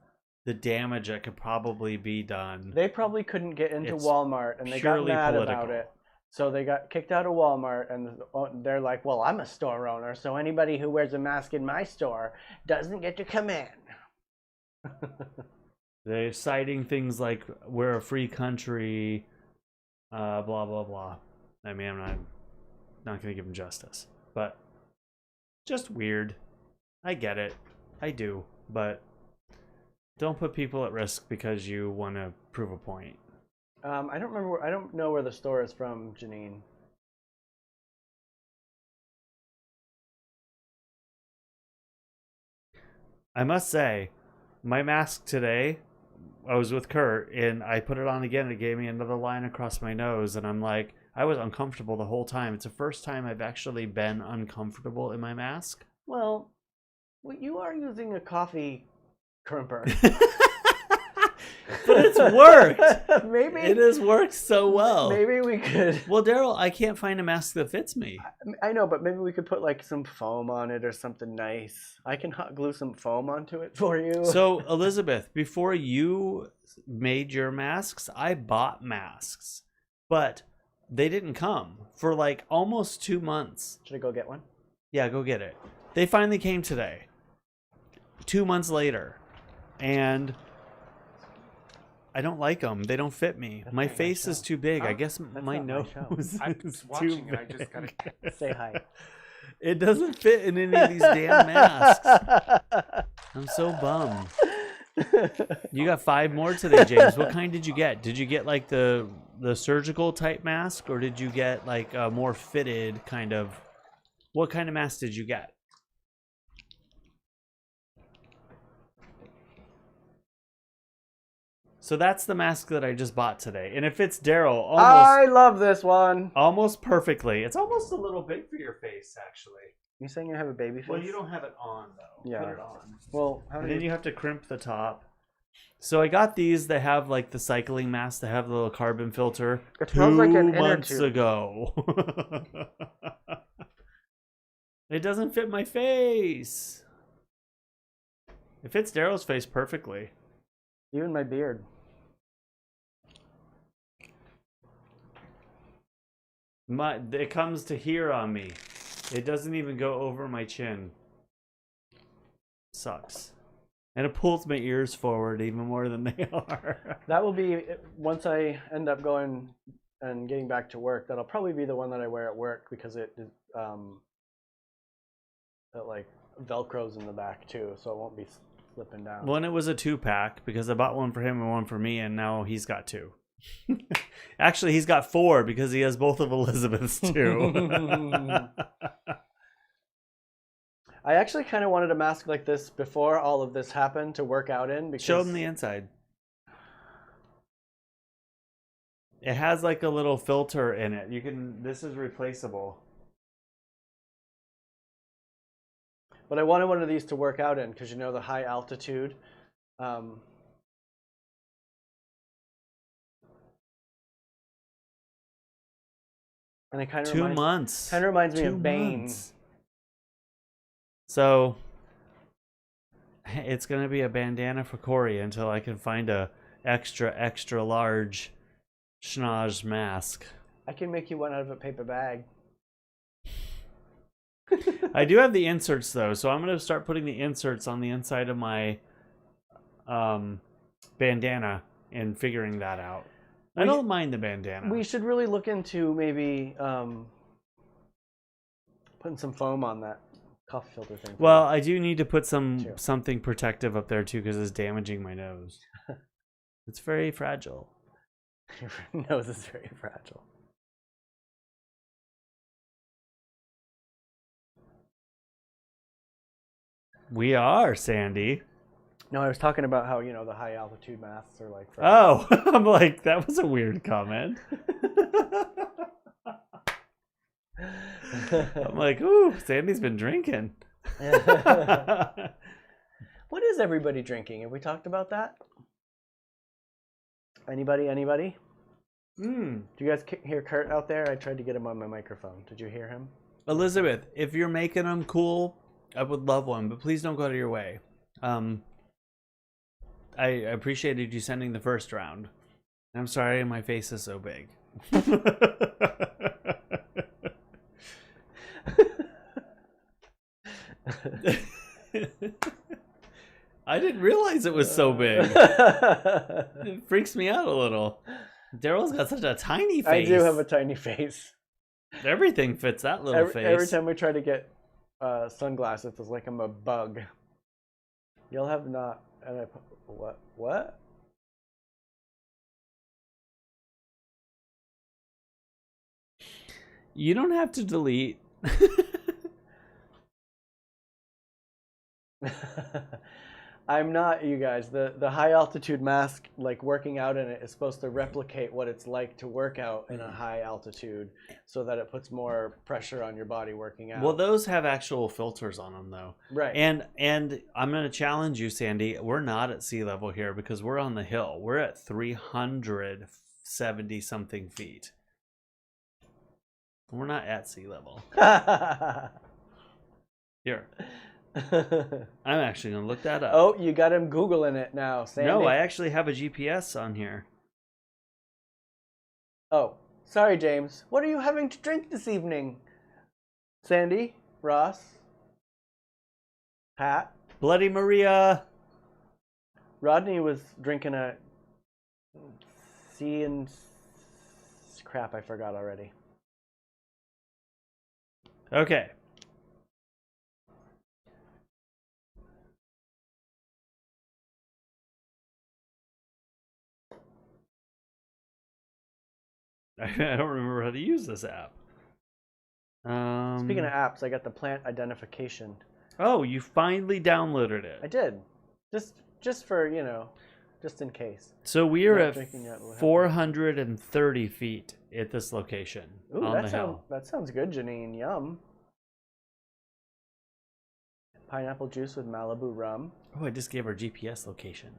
the damage that could probably be done. They probably couldn't get into It's Walmart, and they got purely mad political. about it. So they got kicked out of Walmart, and they're like, well, I'm a store owner, so anybody who wears a mask in my store doesn't get to come in. They're citing things like we're a free country, blah blah blah. I mean, I'm not gonna give them justice, but just weird. I get it, I do, but don't put people at risk because you want to prove a point. I don't remember. I don't know where the store is from, Janine. I must say, my mask today, I was with Kurt and I put it on again and it gave me another line across my nose and I'm like, I was uncomfortable the whole time. It's the first time I've actually been uncomfortable in my mask. Well, you are using a coffee crimper. But it's worked. Maybe it has worked so well. Maybe we could. Well, Derrol, I can't find a mask that fits me. I know, but maybe we could put like some foam on it or something nice. I can hot glue some foam onto it for you. So, Elizabeth, before you made your masks, I bought masks, but they didn't come for like almost 2 months. Should I go get one? Yeah, go get it. They finally came today. 2 months later, and I don't like them. They don't fit me. My face is too big. I guess my nose I'm is watching too it. I just gotta. big. Say hi. It doesn't fit in any of these damn masks. I'm so bummed. You got 5 more today, James. What kind did you get? Did you get like the surgical type mask, or did you get like a more fitted kind of? What kind of mask did you get? So that's the mask that I just bought today, and it fits Derrol I love this one. almost perfectly. It's almost a little big for your face, actually. You saying you have a baby face? Well, you don't have it on though. Yeah. Put it on. Well, how And do then you have to crimp the top. So I got these that have like the cycling mask that have the little carbon filter. It smells like an inner months tube. ago. It doesn't fit my face. It fits Derrol's face perfectly. Even my beard. It comes to here on me. It doesn't even go over my chin. Sucks. And it pulls my ears forward even more than they are. That will be, once I end up going and getting back to work, that'll probably be the one that I wear at work because it like velcros in the back too, so it won't be slipping down. One, it was a 2-pack because I bought one for him and one for me, and now he's got 2. Actually, he's got 4 because he has both of Elizabeth's too. I actually kind of wanted a mask like this before all of this happened to work out in. Because... Show them the inside. It has like a little filter in it. You can. This is replaceable. But I wanted one of these to work out in because you know the high altitude. And it kind of 2 months. Kind of reminds me 2 of Bane. months. So it's gonna be a bandana for Cory until I can find a extra large schnoz mask. I can make you one out of a paper bag. I do have the inserts though, so I'm gonna start putting the inserts on the inside of my bandana and figuring that out. I don't mind the bandana. We should really look into maybe putting some foam on that coffee filter thing. Well, I do need to put something protective up there too because it's damaging my nose. It's very fragile. Your nose is very fragile. We are, Sandy. No, I was talking about how, you know, the high altitude masks are like... Oh, I'm like, that was a weird comment. I'm like, ooh, Sandy's been drinking. What is everybody drinking? Have we talked about that? Anybody? Do you guys hear Kurt out there? I tried to get him on my microphone. Did you hear him? Elizabeth, if you're making them cool, I would love one, but please don't go out of your way. I appreciated you sending the first round. I'm sorry my face is so big. I didn't realize it was so big. It freaks me out a little. Derrol's got such a tiny face. I do have a tiny face. Everything fits that little face. Every time we try to get sunglasses, it's like I'm a bug. You'll have not. And I what? You don't have to delete. I'm not, you guys. The high altitude mask, like working out in it, is supposed to replicate what it's like to work out in a high altitude, so that it puts more pressure on your body working out. Well, those have actual filters on them, though. Right. And I'm going to challenge you, Sandy. We're not at sea level here because we're on the hill. We're at 370 something feet. We're not at sea level. Here. I'm actually going to look that up. Oh, you got him Googling it now, Sandy. No, I actually have a GPS on here. Oh, sorry, James. What are you having to drink this evening? Sandy? Ross? Pat? Bloody Maria. Rodney was drinking a C&... Crap, I forgot already. Okay. I don't remember how to use this app. Speaking of apps, I got the plant identification. Oh, you finally downloaded it. I did. Just for, just in case. So we are Not at drinking yet, we'll have 430 feet at this location Ooh, on the hill. that sounds good, Janine. Yum. Pineapple juice with Malibu rum. Oh, I just gave our GPS location.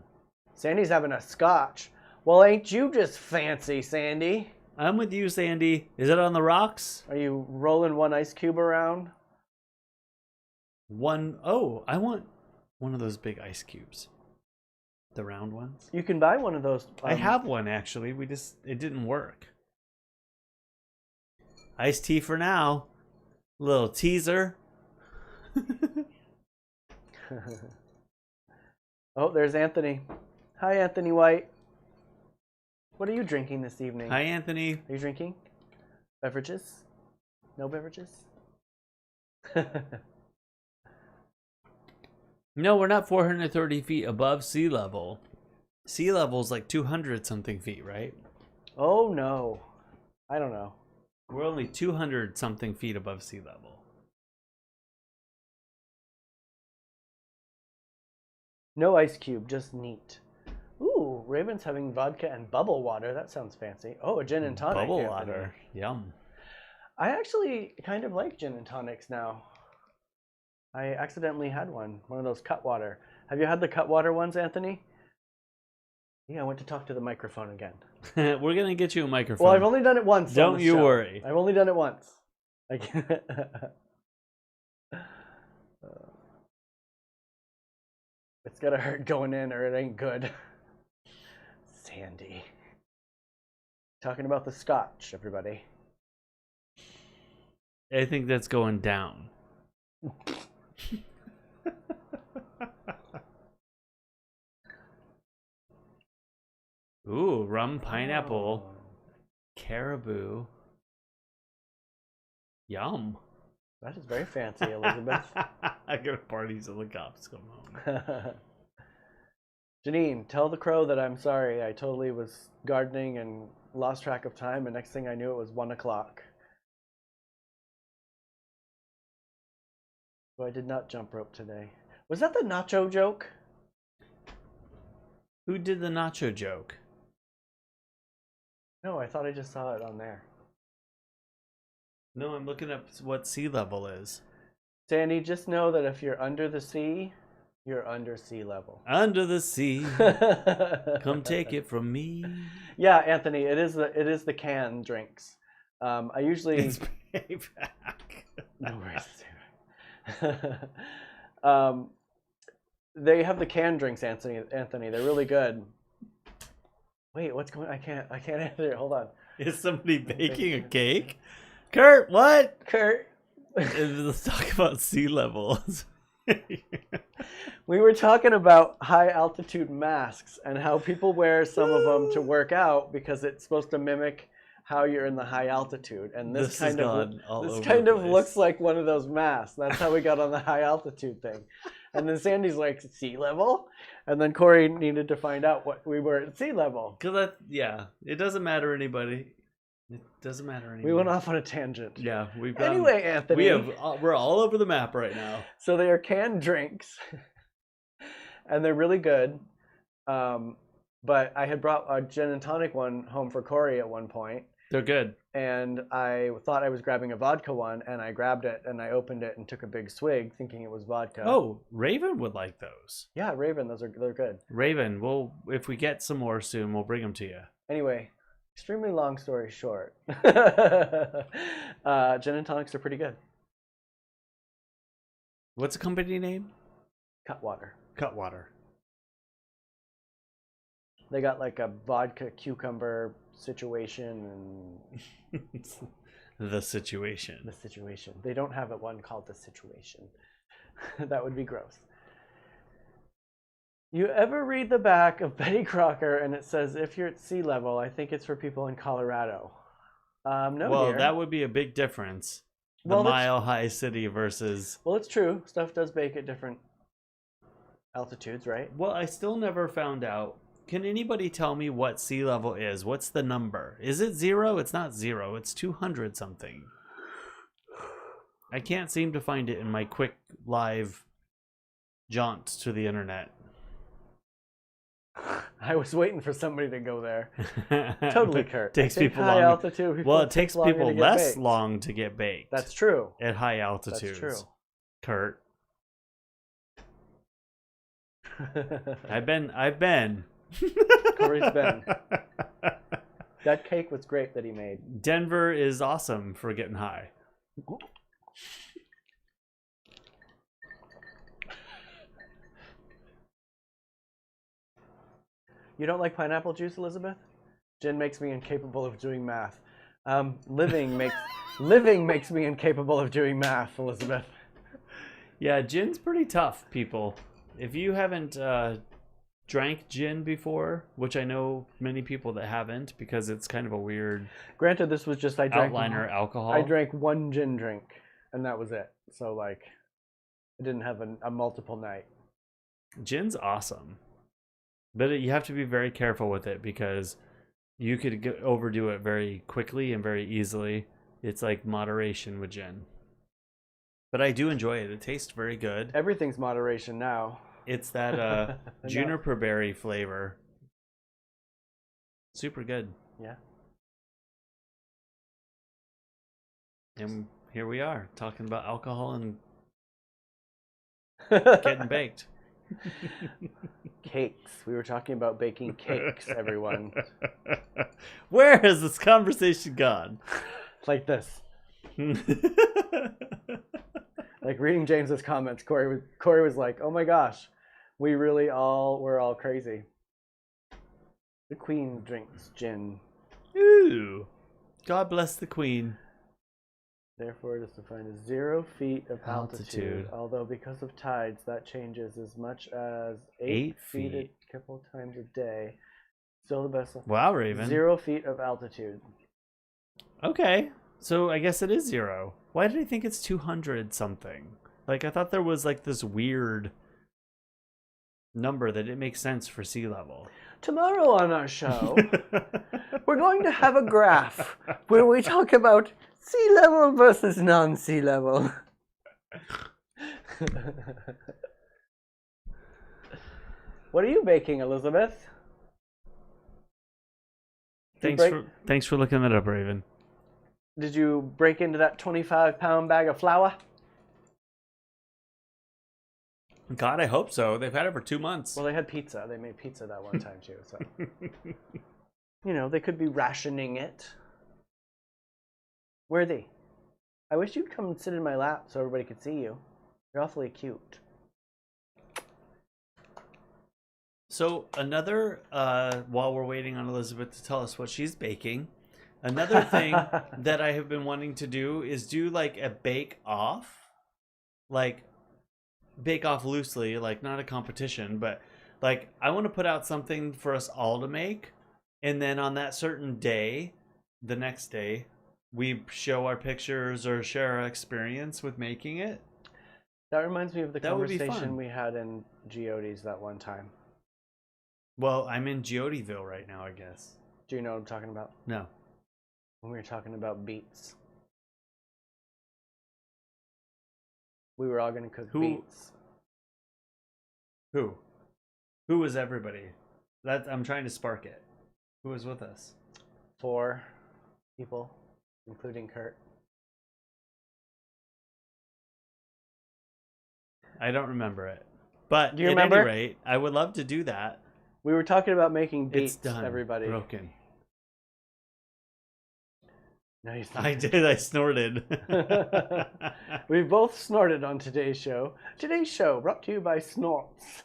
Sandy's having a scotch. Well, ain't you just fancy, Sandy? I'm with you, Sandy. Is it on the rocks? Are you rolling one ice cube around? Oh, I want one of those big ice cubes. The round ones. You can buy one of those. I have one, actually. It didn't work. Iced tea for now. Little teaser. Oh, there's Anthony. Hi, Anthony White. What are you drinking this evening? Hi, Anthony. Are you drinking beverages? No beverages? No, we're not 430 feet above sea level. Sea level's like 200 something feet, right? Oh, no. I don't know. We're only 200 something feet above sea level. No ice cube, just neat. Ooh, Raven's having vodka and bubble water. That sounds fancy. Oh, a gin and tonic. Bubble Anthony. water. Yum. I actually kind of like gin and tonics now. I accidentally had one of those cut water. Have you had the cut water ones, Anthony? Yeah, I went to talk to the microphone again. We're going to get you a microphone. Well, I've only done it once. Don't you worry. I've only done it once. It's gotta hurt going in or it ain't good. Sandy. Talking about the scotch, everybody. I think that's going down. Ooh, rum, pineapple, caribou. Yum. That is very fancy, Elizabeth. I go to parties and the cops come home. Janine, tell the crow that I'm sorry. I totally was gardening and lost track of time, and next thing I knew it was 1 o'clock. So I did not jump rope today. Was that the nacho joke? Who did the nacho joke? No, I thought I just saw it on there. No, I'm looking up what sea level is. Sandy, just know that if you're under the sea, you're under sea level. Under the sea, come take it from me. Yeah, Anthony, it is the canned drinks. I usually It's payback. no worries. They have the canned drinks, Anthony. They're really good. Wait, what's going? I can't answer it. Hold on. Is somebody baking a cake? Kurt, what? Kurt. Let's talk about sea levels. We were talking about high altitude masks and how people wear some of them to work out because it's supposed to mimic how you're in the high altitude. And this has kind of gone all this over kind the of place. looks like one of those masks. That's how we got on the high altitude thing. And then Sandy's like, sea level? And then Cory needed to find out what we were at sea level. Yeah, it doesn't matter anybody. It doesn't matter anymore. We went off on a tangent. Yeah, we've gone. Anyway, Anthony. We're all over the map right now. So they are canned drinks, and they're really good. But I had brought a gin and tonic one home for Cory at one point, They're good. and I thought I was grabbing a vodka one, and I grabbed it, and I opened it and took a big swig, thinking it was vodka. Oh, Raven would like those. Yeah, Raven, they're good. Raven, if we get some more soon, we'll bring them to you. Anyway, extremely long story short, gin and tonics are pretty good. What's the company name? Cutwater. Cutwater. They got like a vodka cucumber situation and The Situation. the situation. They don't have one called the situation. That would be gross. You ever read the back of Betty Crocker and it says, if you're at sea level, I think it's for people in Colorado? No, Well, dear. that would be a big difference. The Well, Mile High City versus... Well, it's true. Stuff does bake at different altitudes, right? Well, I still never found out. Can anybody tell me what sea level is? What's the number? Is it 0? It's not 0. It's 200 something. I can't seem to find it in my quick live jaunt to the internet. I was waiting for somebody to go there. Totally, Kurt. Takes I think people high long. altitude. Well, it takes longer people to get less baked. long to get baked. That's true. At high altitudes. That's true. Kurt. I've been. Cory's been. That cake was great that he made. Denver is awesome for getting high. You don't like pineapple juice, Elizabeth? Gin makes me incapable of doing math. Living makes me incapable of doing math, Elizabeth. Yeah, gin's pretty tough, people. If you haven't drank gin before, which I know many people that haven't, because it's kind of a weird Granted, this was just I drank alcohol. I drank one gin drink, and that was it. So like, I didn't have a multiple night. Gin's awesome, but you have to be very careful with it because you could overdo it very quickly and very easily. It's like moderation with gin. But I do enjoy it. It tastes very good. Everything's moderation now. It's that juniper berry flavor. Super good. Yeah. And here we are talking about alcohol and getting baked. Cakes. We were talking about baking cakes, everyone. Where has this conversation gone? Like this. Like reading James's comments, Cory was like, "Oh my gosh, we're all crazy." The Queen drinks gin. Ooh. God bless the Queen. Therefore, it is defined as 0 feet of altitude. Altitude. Although because of tides, that changes as much as 8 feet a couple times a day. Still the best. Wow, Raven. 0 feet of altitude. Okay. So I guess it is 0. Why did I think it's 200 something? Like I thought there was like this weird number that didn't make sense for sea level. Tomorrow on our show, we're going to have a graph where we talk about sea level versus non-sea level. What are you baking, Elizabeth? Thanks for looking that up, Raven. Did you break into that 25-pound bag of flour? God, I hope so. They've had it for 2 months. Well, they had pizza. They made pizza that one time too. So, you know, they could be rationing it. Where are they? I wish you'd come and sit in my lap so everybody could see you. You're awfully cute. So another, while we're waiting on Elizabeth to tell us what she's baking, another thing that I have been wanting to do is do like a bake off. Like bake off loosely, like not a competition, but like I want to put out something for us all to make, and then on that certain day, the next day, we show our pictures or share our experience with making it. That reminds me of the That would be conversation fun. we had in Geodes that one time. Well, I'm in Geodiville right now, I guess. Do you know what I'm talking about? No. When we were talking about beets. We were all going to cook Who- beets. Who? Who was everybody? I'm trying to spark it. Who was with us? 4 people, including Kurt. I don't remember it. But Do you at remember? any rate, I would love to do that. We were talking about making beets, It's done. everybody. Broken. Nice. I did. I snorted. We both snorted on today's show. Today's show brought to you by Snorts.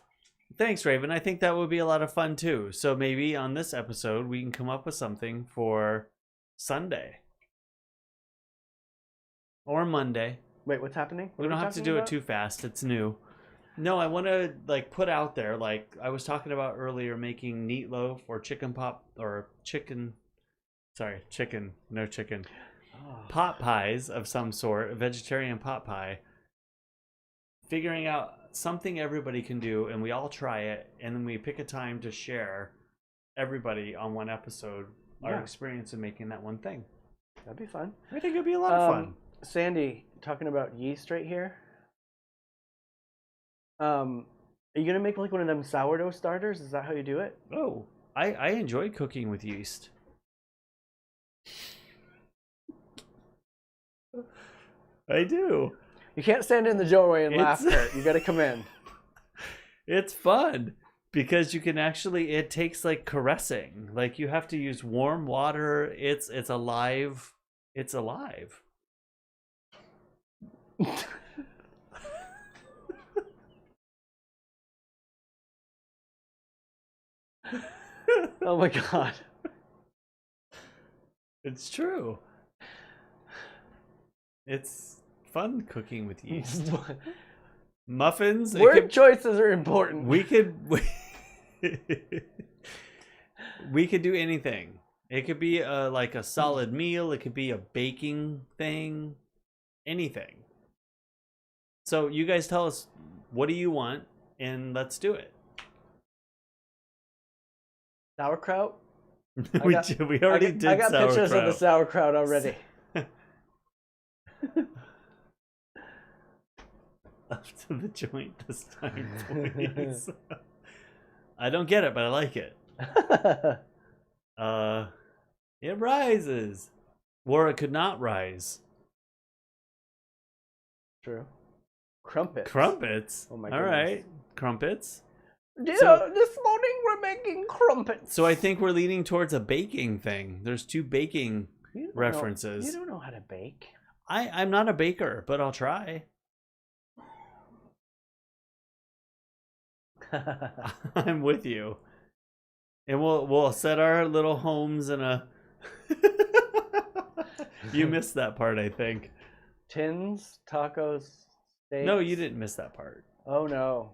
Thanks, Raven. I think that would be a lot of fun too. So maybe on this episode, we can come up with something for Sunday or Monday. Wait, what's happening? What We are don't have to talking do about? it too fast. It's new. No, I want to like put out there, like I was talking about earlier, making meatloaf or chicken pot or chicken. Sorry, chicken. No chicken. Oh. Pot pies of some sort, a vegetarian pot pie. Figuring out something everybody can do, and we all try it, and then we pick a time to share everybody on one episode our Yeah. experience of making that one thing. That'd be fun. I think it'd be a lot of fun. Sandy, talking about yeast right here. Are you gonna make like one of them sourdough starters? Is that how you do it? Oh, I enjoy cooking with yeast. I do. You can't stand in the doorway and laugh, It's- Kurt. You gotta come in. It's fun because you can actually, it takes like caressing. Like you have to use warm water. It's alive. It's alive. Oh my god. It's true. It's fun cooking with yeast. Muffins. Word choices are important. We could do anything. It could be like a solid meal. It could be a baking thing. Anything. So you guys tell us, what do you want, and let's do it. Sauerkraut? we got- already did I got pictures of the sauerkraut. sauerkraut already. Up to the joint this time, please. I don't get it, but I like it. It rises, or it could not rise. True. Crumpets. Crumpets. Oh my All goodness. right, crumpets. Dear, So- this morning we're making crumpets. So I think we're leaning towards a baking thing. There's 2 baking You don't know- references. you don't know how to bake. I'm not a baker, but I'll try. I'm with you. And we'll set our little homes in a You missed that part, I think. Tins, tacos, steaks. No, you didn't miss that part. Oh no.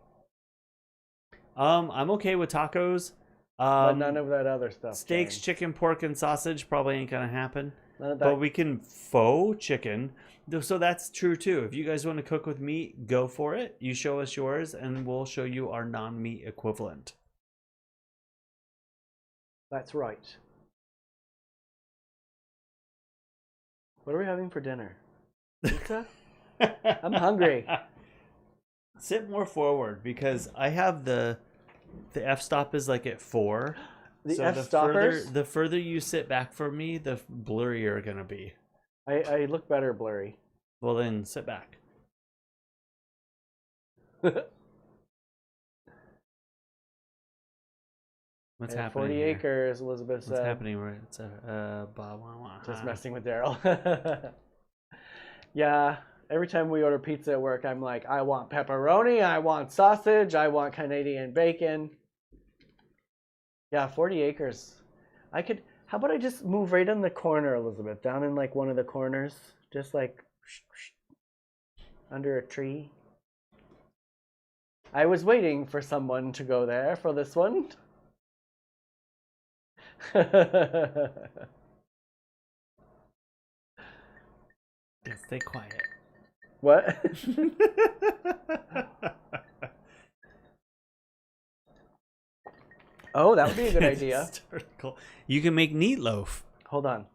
I'm okay with tacos. But none of that other stuff. Steaks, James. chicken, pork, and sausage probably ain't gonna happen. None of that. But we can faux chicken. So that's true too. If you guys want to cook with meat, go for it. You show us yours, and we'll show you our non-meat equivalent. That's right. What are we having for dinner? Pizza? I'm hungry. Sit more forward because I have the f-stop is like at 4. The So f-stoppers? the further you sit back from me, the blurrier you're gonna be. I look better blurry. Well, then sit back. What's happening? 40 here? acres, Elizabeth What's said. happening? Where it's blah, blah, blah. Just messing with Derrol. Yeah, every time we order pizza at work, I'm like, I want pepperoni, I want sausage, I want Canadian bacon. Yeah, 40 acres. How about I just move right in the corner, Elizabeth, down in like one of the corners, just like under a tree. I was waiting for someone to go there for this one. Stay quiet. What? Oh, that would be a good idea. You can make meatloaf. Hold on.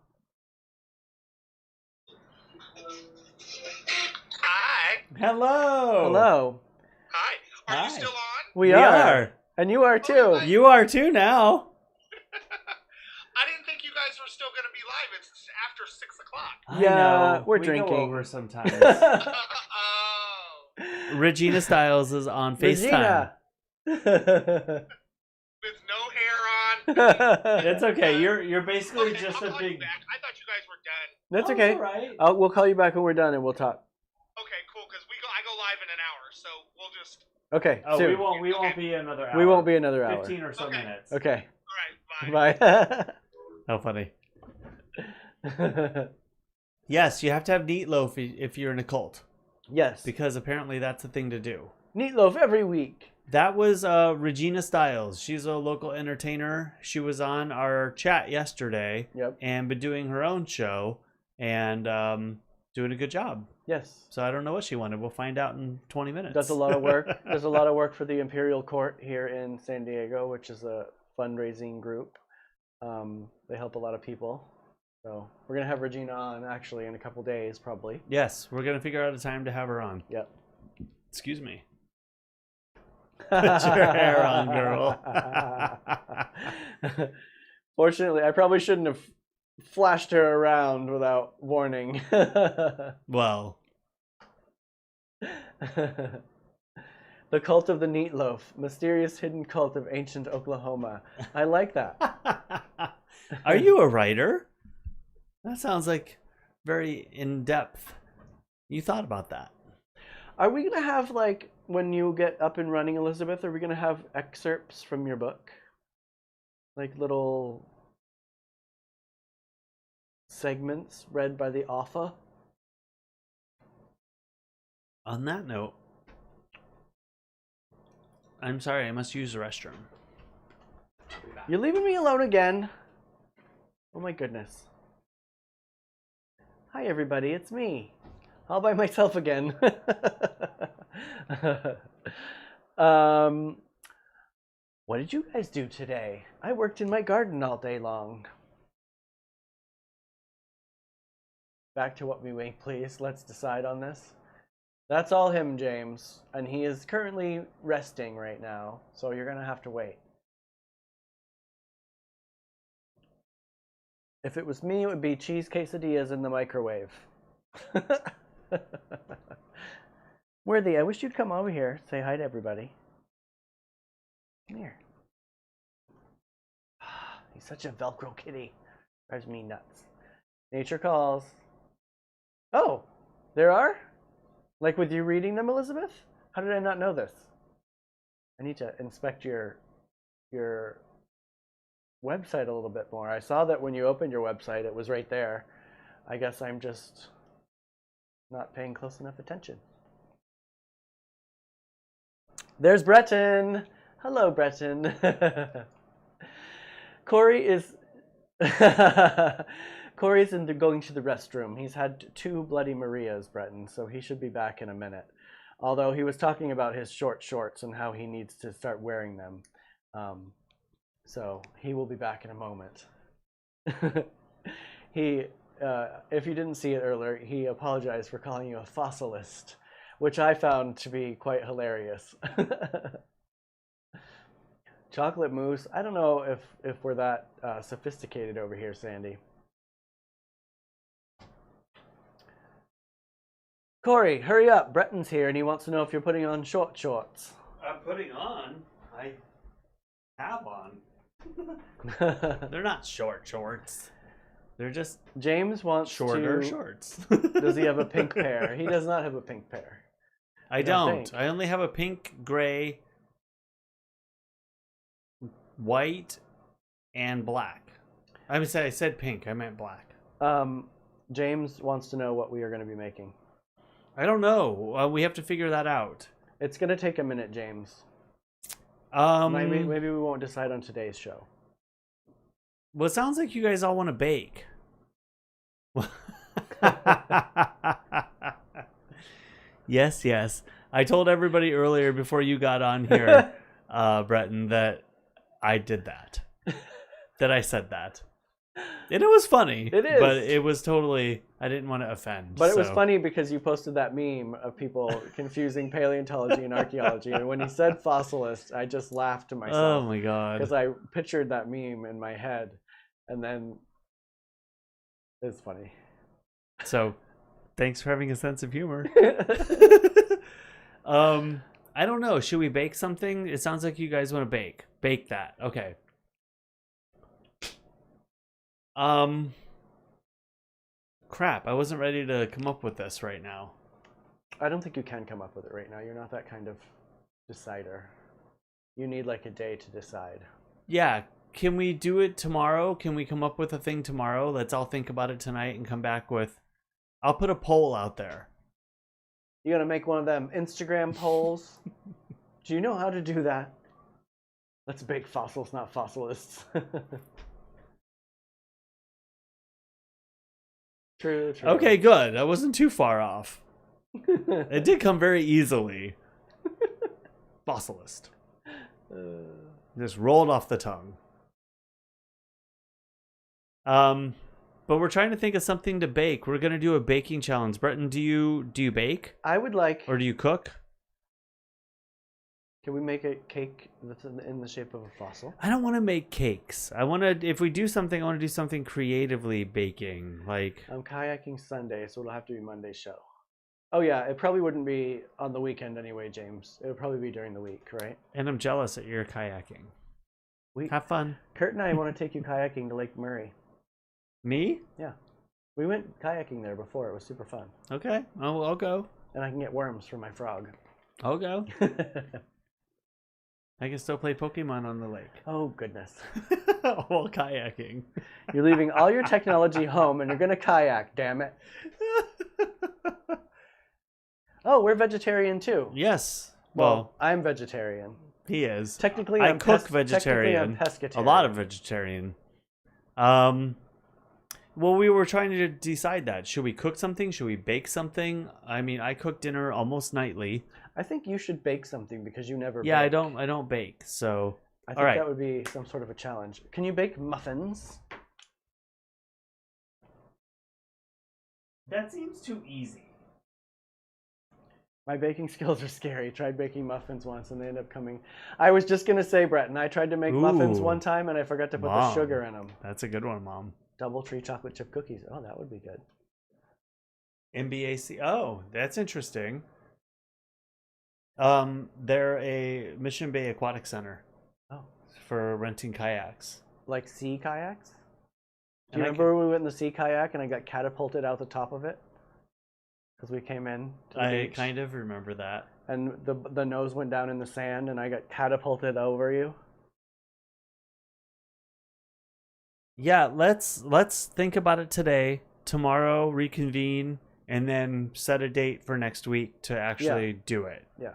Hi. Hello. Hello. Hi. Are Hi. you still on? We are. And you are too. You are too now. I didn't think you guys were still going to be live. It's after 6 o'clock. Yeah, I know. we're We drinking. go over sometimes. Oh. Regina Styles is on FaceTime. Regina. With no hair on. It's okay. You're basically Okay, just I'll a call you big. back. I thought you guys were done. That's Oh, okay. it's all right. We'll call you back when we're done and we'll talk. Okay, cool. Because I go live in an hour, so we'll just. Okay. Oh, soon. we won't be another hour. We won't be another hour. 15 or so Okay. minutes. Okay. All right. Bye. Bye. How funny. Yes, you have to have meatloaf if you're in a cult, Yes. because apparently that's the thing to do. Meatloaf every week. That was Regina Styles. She's a local entertainer. She was on our chat yesterday Yep. and been doing her own show and doing a good job. Yes. So I don't know what she wanted. We'll find out in 20 minutes. Does a lot of work. Does a lot of work for the Imperial Court here in San Diego, which is a fundraising group. They help a lot of people. So we're gonna have Regina on actually in a couple days, probably. Yes, we're going to figure out a time to have her on. Yep. Excuse me. Put your hair on, girl. Fortunately, I probably shouldn't have flashed her around without warning. Well, The cult of the meatloaf, mysterious hidden cult of ancient Oklahoma. I like that. are you a writer? That sounds like very in depth. You thought about that. Are we gonna have, like, when you get up and running, Elizabeth, are we gonna have excerpts from your book? Like little segments read by the author? On that note, I'm sorry, I must use the restroom. You're leaving me alone again. Oh my goodness. Hi everybody, it's me. All by myself again. What did you guys do today? I worked in my garden all day long. Back to what we make, please. Let's decide on this. That's all him, James. And he is currently resting right now, so you're going to have to wait. If it was me, it would be cheese quesadillas in the microwave. Worthy, I wish you'd come over here. Say hi to everybody. Come here. He's such a Velcro kitty. Drives me nuts. Nature calls. Oh, there are? Like with you reading them, Elizabeth? How did I not know this? I need to inspect your website a little bit more. I saw that when you opened your website, it was right there. I guess I'm just not paying close enough attention. There's Breton. Hello, Breton. Cory is Cory's going to the restroom. He's had 2 Bloody Marias, Breton, so he should be back in a minute. Although he was talking about his short shorts and how he needs to start wearing them. So he will be back in a moment. He, if you didn't see it earlier, he apologized for calling you a fossilist, which I found to be quite hilarious. Chocolate mousse. I don't know if we're that sophisticated over here, Sandy. Cory, hurry up. Breton's here and he wants to know if you're putting on short shorts. I'm putting on. I have on. They're not short shorts. They're just James wants shorter to... shorts. Does he have a pink pair? He does not have a pink pair. I don't. I only have a pink, gray, white, and black. I said pink. I meant black. James wants to know what we are going to be making. I don't know. We have to figure that out. It's gonna take a minute, James. Maybe we won't decide on today's show. Well, it sounds like you guys all want to bake. Yes. I told everybody earlier before you got on here, Breton, that I did that. That I said that. And it was funny. It is. But it was totally, I didn't want to offend. But it was funny because you posted that meme of people confusing paleontology and archaeology. And when he said fossilist, I just laughed to myself. Oh my God. Because I pictured that meme in my head. And then it's funny. So thanks for having a sense of humor. I don't know. Should we bake something? It sounds like you guys want to bake. Bake that. Okay. Crap. I wasn't ready to come up with this right now. I don't think you can come up with it right now. You're not that kind of decider. You need like a day to decide. Yeah. Can we do it tomorrow? Can we come up with a thing tomorrow? Let's all think about it tonight and come back with... I'll put a poll out there. You gonna make one of them Instagram polls? Do you know how to do that? Let's bake fossils, not fossilists. True. Okay, good. I wasn't too far off. It did come very easily. Fossilist. Just rolled off the tongue. But we're trying to think of something to bake. We're gonna do a baking challenge. Breton, do you bake? I would like. Or do you cook? Can we make a cake that's in the shape of a fossil? I don't want to make cakes. I want to. If we do something, I want to do something creatively baking. Like I'm kayaking Sunday, so it'll have to be Monday's show. Oh yeah, it probably wouldn't be on the weekend anyway, James. It would probably be during the week, right? And I'm jealous that you're kayaking. Have fun. Kurt and I want to take you kayaking to Lake Murray. Me? Yeah. We went kayaking there before. It was super fun. Okay. I'll go. And I can get worms for my frog. I'll go. I can still play Pokemon on the lake. Oh, goodness. While kayaking. You're leaving all your technology home and you're going to kayak, damn it. Oh, we're vegetarian too. Yes. Well, I'm vegetarian. He is. Technically, I cook vegetarian. Technically, I'm a lot of vegetarian. Well, we were trying to decide that. Should we cook something? Should we bake something? I mean, I cook dinner almost nightly. I think you should bake something because you never Yeah, bake. I don't bake. So I think that would be some sort of a challenge. Can you bake muffins? That seems too easy. My baking skills are scary. Tried baking muffins once and they ended up coming. I was just going to say, Brett, and I tried to make muffins one time and I forgot to put the sugar in them. That's a good one, Mom. DoubleTree chocolate chip cookies. Oh, that would be good. MBAC. Oh, that's interesting. They're a Mission Bay Aquatic Center. Oh. For renting kayaks. Like sea kayaks? Do you remember when we went in the sea kayak and I got catapulted out the top of it? Because we came in to the beach. Kind of remember that. And the nose went down in the sand and I got catapulted over you. Yeah, let's think about it today. Tomorrow, reconvene, and then set a date for next week to actually do it. Yeah.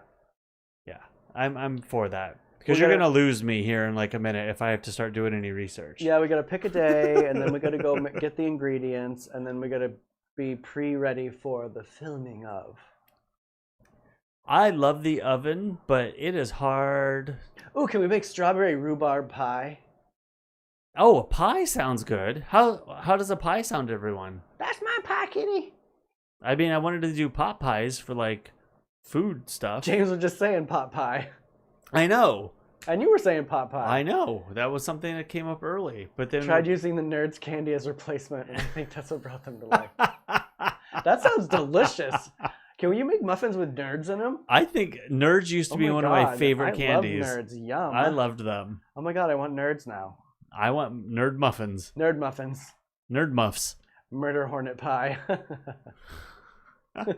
Yeah, I'm for that. Because you're gonna lose me here in like a minute if I have to start doing any research. Yeah, we gotta pick a day, and then we gotta go get the ingredients, and then we gotta be pre-ready for the filming of. I love the oven, but it is hard. Ooh, can we make strawberry rhubarb pie? Oh, a pie sounds good. How does a pie sound to everyone? That's my pie, kitty. I mean, I wanted to do pot pies for like food stuff. James was just saying pot pie. I know. And you were saying pot pie. I know. That was something that came up early. But then tried using the Nerds candy as replacement, and I think that's what brought them to life. That sounds delicious. Can you make muffins with Nerds in them? I think Nerds used to be one of my favorite candies. I love Nerds. Yum. I loved them. Oh my god, I want Nerds now. I want Nerd muffins. Nerd muffins. Nerd muffs. Murder hornet pie. They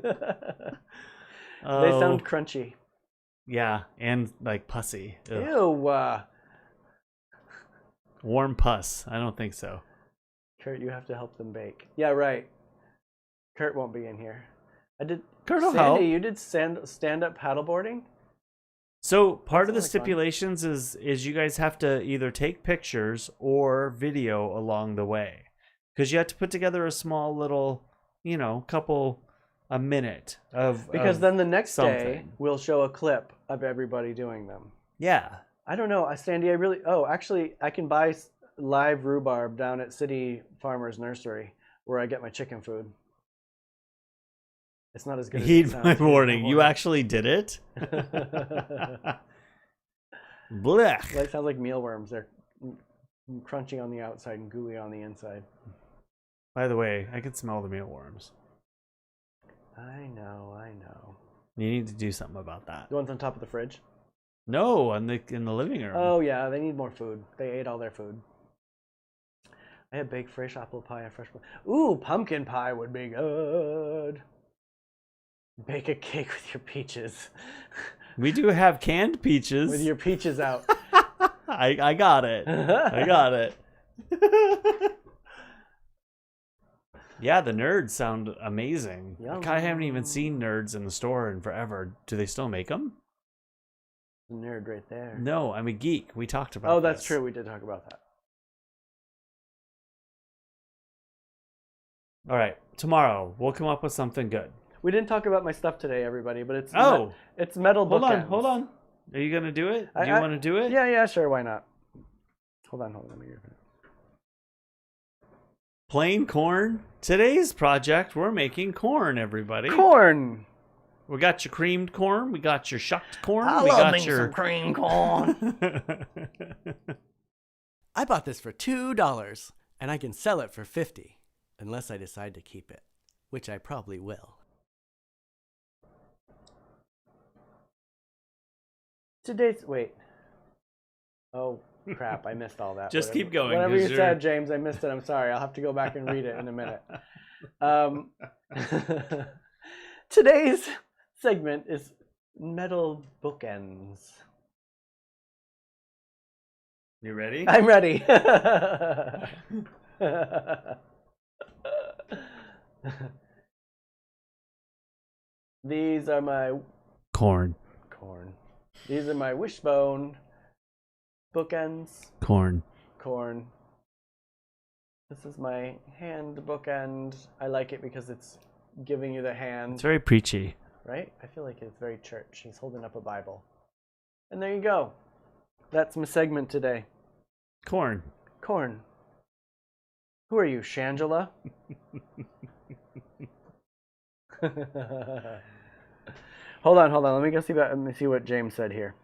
Oh, sound crunchy. yeah, and like pussy. Ugh. Ew. Warm pus. I don't think so. Kurt, you have to help them bake. Yeah, right. Kurt won't be in here. I did. Kurt will Sandy, help. you did stand-up paddleboarding? So part of the sounds like fun. stipulations is you guys have to either take pictures or video along the way, because you have to put together a small little, a minute of Because then the next day something. we'll show a clip of everybody doing them. Yeah. I don't know, Sandy. Actually, I can buy live rhubarb down at City Farmers Nursery where I get my chicken food. It's not as good as Heed it sounds. my Heed my warning. You warning. actually did it? It Blech. sounds like mealworms. They're crunchy on the outside and gooey on the inside. By the way, I can smell the mealworms. I know. You need to do something about that. The ones on top of the fridge? No, in the living room. Oh, yeah. They need more food. They ate all their food. I had baked fresh apple pie and fresh... Ooh, pumpkin pie would be good. Bake a cake with your peaches. We do have canned peaches. With your peaches out. I got it. I got it. Yeah, the nerds sound amazing. Yum. I haven't even seen nerds in the store in forever. Do they still make them? Nerd right there. No, I'm a geek. We talked about Oh, that's this. true. We did talk about that. All right, tomorrow we'll come up with something good. We didn't talk about my stuff today, everybody, but it's it's metal hold bookends. on. Are you gonna do it? Do you want to do it? Yeah, sure. Why not? Hold on. Let me get it. Plain corn. Today's project, we're making corn, everybody. Corn. We got your creamed corn. We got your shucked corn. I we love got me your some cream corn. I bought this for $2, and I can sell it for $50, unless I decide to keep it, which I probably will. Wait. Oh crap! I missed all that. Just keep going, Whatever 'cause you said, James, I missed it. I'm sorry. I'll have to go back and read it in a minute. Today's segment is metal bookends. You ready? I'm ready. These are my Corn. These are my wishbone bookends. Corn. Corn. This is my hand bookend. I like it because it's giving you the hand, It's very preachy. right? I feel like it's very church. He's holding up a Bible. And there you go. That's my segment today. Corn. Corn. Who are you, Shangela? Hold on. Let me see what James said here.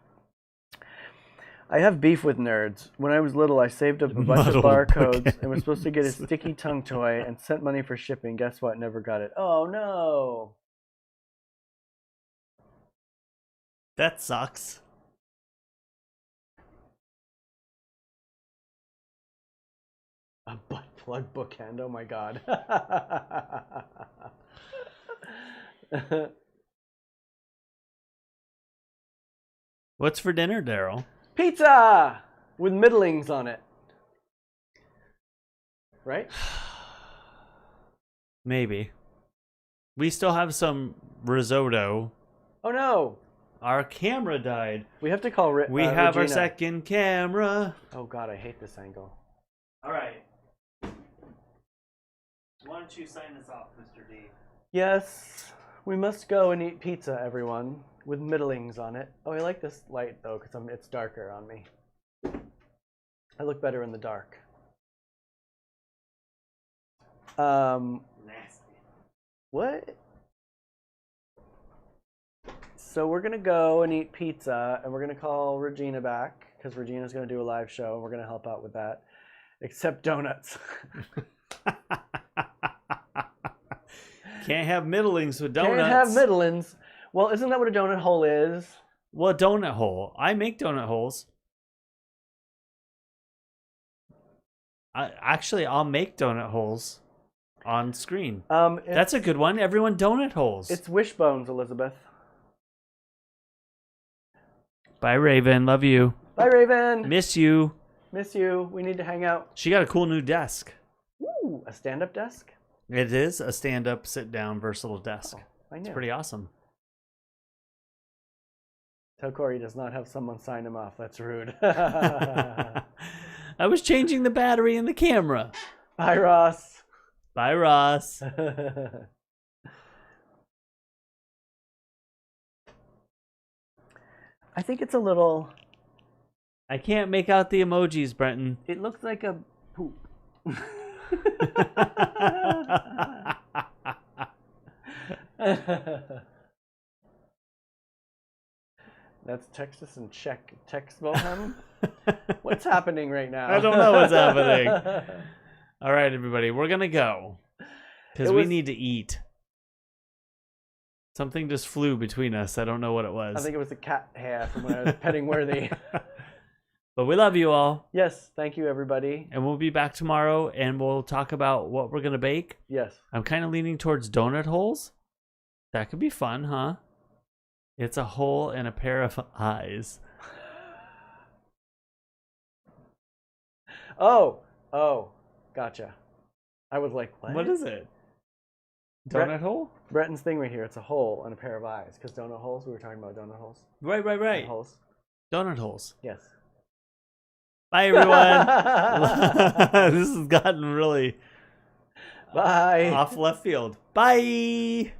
I have beef with nerds. When I was little, I saved up a bunch of Muddled barcodes bookends. and was supposed to get a sticky tongue toy and sent money for shipping. Guess what? Never got it. Oh no. That sucks. A butt plug bookend. Oh my god. What's for dinner, Derrol? Pizza with middlings on it. Right? Maybe. We still have some risotto. Oh no. Our camera died. We have to call We have our Regina. second camera. Oh god, I hate this angle. All right. Why don't you sign us off, Mr. D? Yes, we must go and eat pizza, everyone, with middlings on it. Oh, I like this light though, because it's darker on me. I look better in the dark. Nasty. What? So we're gonna go and eat pizza, and we're gonna call Regina back because Regina's gonna do a live show, and we're gonna help out with that. Except donuts. Can't have middlings with donuts. Can't have middlings. Well, isn't that what a donut hole is? Well, a donut hole. I make donut holes. I'll make donut holes on screen. That's a good one. Everyone donut holes. It's wishbones, Elizabeth. Bye, Raven. Love you. Bye, Raven. Miss you. Miss you. We need to hang out. She got a cool new desk. Ooh, a stand-up desk? It is a stand-up, sit-down, versatile desk. I It's knew. pretty awesome. Tell Cory he does not have someone sign him off. That's rude. I was changing the battery in the camera. Bye, Ross. Bye, Ross. I think it's a little... I can't make out the emojis, Brenton. It looks like a poop. That's Texas and Czech. Tex Bohem? What's happening right now? I don't know what's happening. All right, everybody, we're going to go because we need to eat. Something just flew between us. I don't know what it was. I think it was a cat hair from when I was petting Worthy. But we love you all. Yes, thank you, everybody. And we'll be back tomorrow, and we'll talk about what we're going to bake. Yes. I'm kind of leaning towards donut holes. That could be fun, huh? It's a hole and a pair of eyes. Oh, gotcha. I was like, what? What is it? Donut hole? Bretton's thing right here. It's a hole and a pair of eyes. Because donut holes, we were talking about donut holes. Right. Donut holes. Donut holes. Yes. Bye, everyone. This has gotten really Bye. off left field. Bye.